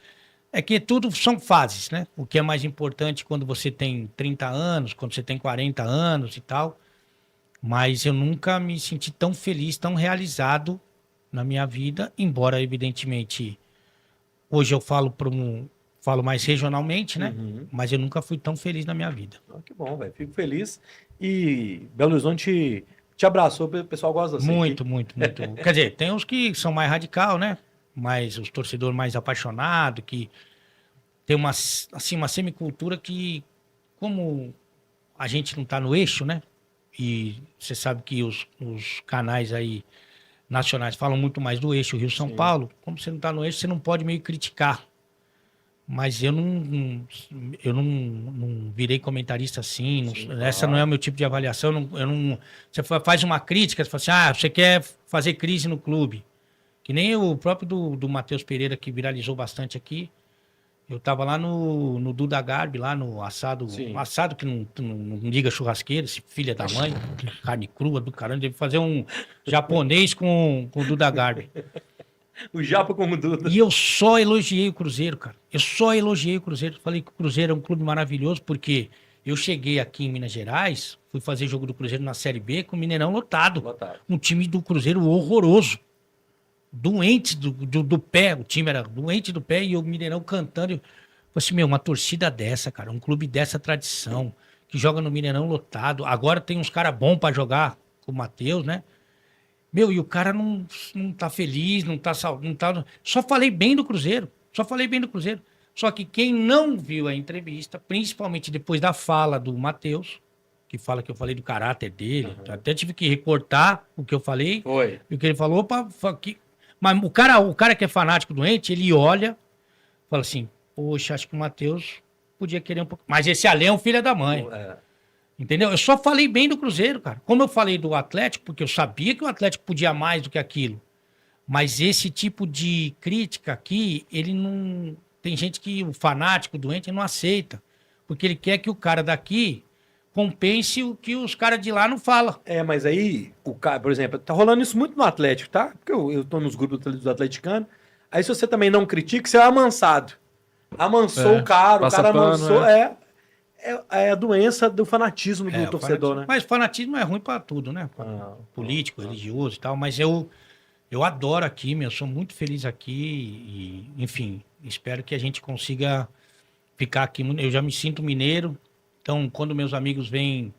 Speaker 2: É que tudo são fases, né? O que é mais importante quando você tem 30 anos, quando você tem 40 anos e tal. Mas eu nunca me senti tão feliz, tão realizado na minha vida, embora, evidentemente, hoje eu falo mais regionalmente, né? Mas eu nunca fui tão feliz na minha vida.
Speaker 1: Que bom, velho. Fico feliz. E Belo Horizonte te abraçou, o pessoal gosta assim.
Speaker 2: Muito, muito, muito. Quer dizer, tem uns que são mais radical, né? Mas os torcedores mais apaixonados, que tem uma, assim, uma semicultura que, como a gente não está no eixo, né? E você sabe que os canais aí nacionais falam muito mais do eixo Rio-São
Speaker 1: Sim.
Speaker 2: Paulo. Como você não está no eixo, você não pode meio criticar. Mas eu não virei comentarista assim. Essa não é o meu tipo de avaliação. Você faz uma crítica, você fala assim, você quer fazer crise no clube. Que nem o próprio do Matheus Pereira, que viralizou bastante aqui. Eu tava lá no Duda Garbi, lá no assado.
Speaker 1: Sim.
Speaker 2: Um assado que não liga churrasqueira, esse filho da mãe, carne crua do caramba. Deve fazer um japonês com o Duda Garbi.
Speaker 1: O Japa como Duda.
Speaker 2: E eu só elogiei o Cruzeiro, cara. Eu só elogiei o Cruzeiro. Falei que o Cruzeiro é um clube maravilhoso, porque eu cheguei aqui em Minas Gerais, fui fazer jogo do Cruzeiro na Série B com o Mineirão lotado. Um time do Cruzeiro horroroso. Doente do pé, o time era doente do pé e o Mineirão cantando. Eu falei assim, uma torcida dessa, cara, um clube dessa tradição, que joga no Mineirão lotado. Agora tem uns caras bons pra jogar, com o Matheus, né? E o cara não tá feliz, não tá. Só falei bem do Cruzeiro. Só falei bem do Cruzeiro. Só que quem não viu a entrevista, principalmente depois da fala do Matheus, que fala que eu falei do caráter dele, até tive que recortar o que eu falei.
Speaker 1: Foi.
Speaker 2: E o que ele falou, mas o cara que é fanático doente, ele olha, fala assim, poxa, acho que o Matheus podia querer um pouco. Mas esse ali é um filho da mãe. Entendeu? Eu só falei bem do Cruzeiro, cara. Como eu falei do Atlético, porque eu sabia que o Atlético podia mais do que aquilo. Mas esse tipo de crítica aqui, ele não... Tem gente que o fanático doente não aceita. Porque ele quer que o cara daqui compense o que os caras de lá não falam.
Speaker 1: Mas aí, o cara, por exemplo, tá rolando isso muito no Atlético, tá? Porque eu tô nos grupos dos atleticanos. Aí se você também não critica, você é amansado. Amansou o cara amansou. É a doença do fanatismo do torcedor, né?
Speaker 2: Mas fanatismo é ruim pra tudo, né? Político, religioso e tal. Mas eu adoro aqui, eu sou muito feliz aqui. E, enfim, espero que a gente consiga ficar aqui. Eu já me sinto mineiro. Então, quando meus amigos vêm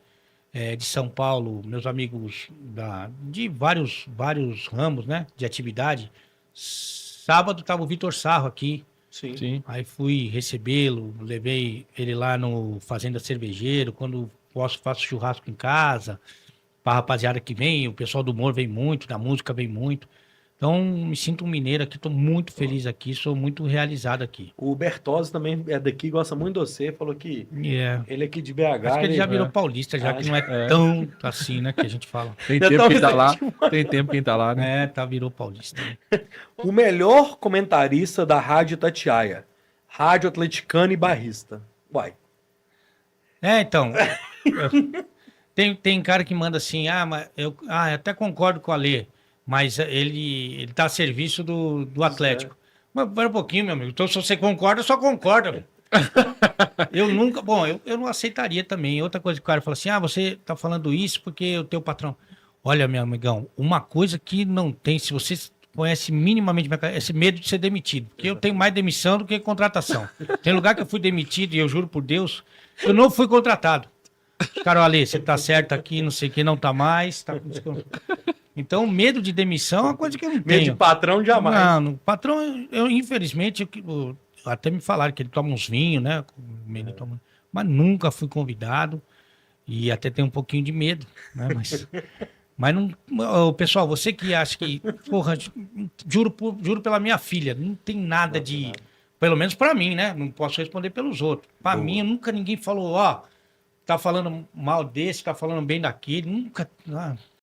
Speaker 2: de São Paulo, meus amigos de vários ramos, né, de atividade, sábado estava o Vitor Sarro aqui.
Speaker 3: Sim.
Speaker 2: Aí fui recebê-lo, levei ele lá no Fazenda Cervejeiro, quando posso faço churrasco em casa, para a rapaziada que vem, o pessoal do humor vem muito, da música vem muito. Então, me sinto um mineiro aqui, estou muito feliz aqui, sou muito realizado aqui.
Speaker 1: O Bertozzi também é daqui, gosta muito de você, falou que ele é aqui de BH.
Speaker 2: Acho que ele já virou paulista, já que não é tão assim, né, que a gente fala.
Speaker 3: Tem tempo que tá lá, tem tempo que tá lá, né?
Speaker 2: Virou paulista.
Speaker 1: O melhor comentarista da Rádio Itatiaia, Rádio Atleticana e Barrista. Uai.
Speaker 2: Então, tem cara que manda assim, mas eu até concordo com a Lê, mas ele tá a serviço do Atlético. Mas para um pouquinho, meu amigo. Então, se você concorda, só concorda. Eu nunca... Bom, eu não aceitaria também. Outra coisa que o cara fala assim, você tá falando isso porque o teu patrão... Olha, meu amigão, uma coisa que não tem, se você conhece minimamente esse medo de ser demitido. Porque eu tenho mais demissão do que contratação. Tem lugar que eu fui demitido e eu juro por Deus, eu não fui contratado. Os caras, olha, você tá certo aqui, não sei o que, não tá mais. Então, medo de demissão é uma coisa que eu não tenho.
Speaker 1: Medo de patrão, jamais.
Speaker 2: Não, patrão, infelizmente, até me falaram que ele toma uns vinhos, né? Mas nunca fui convidado e até tenho um pouquinho de medo, né? Mas não... Pessoal, você que acha que... Porra, juro pela minha filha, não tem nada de... Nada. Pelo menos pra mim, né? Não posso responder pelos outros. Pra mim, nunca ninguém falou, tá falando mal desse, tá falando bem daquele. Nunca...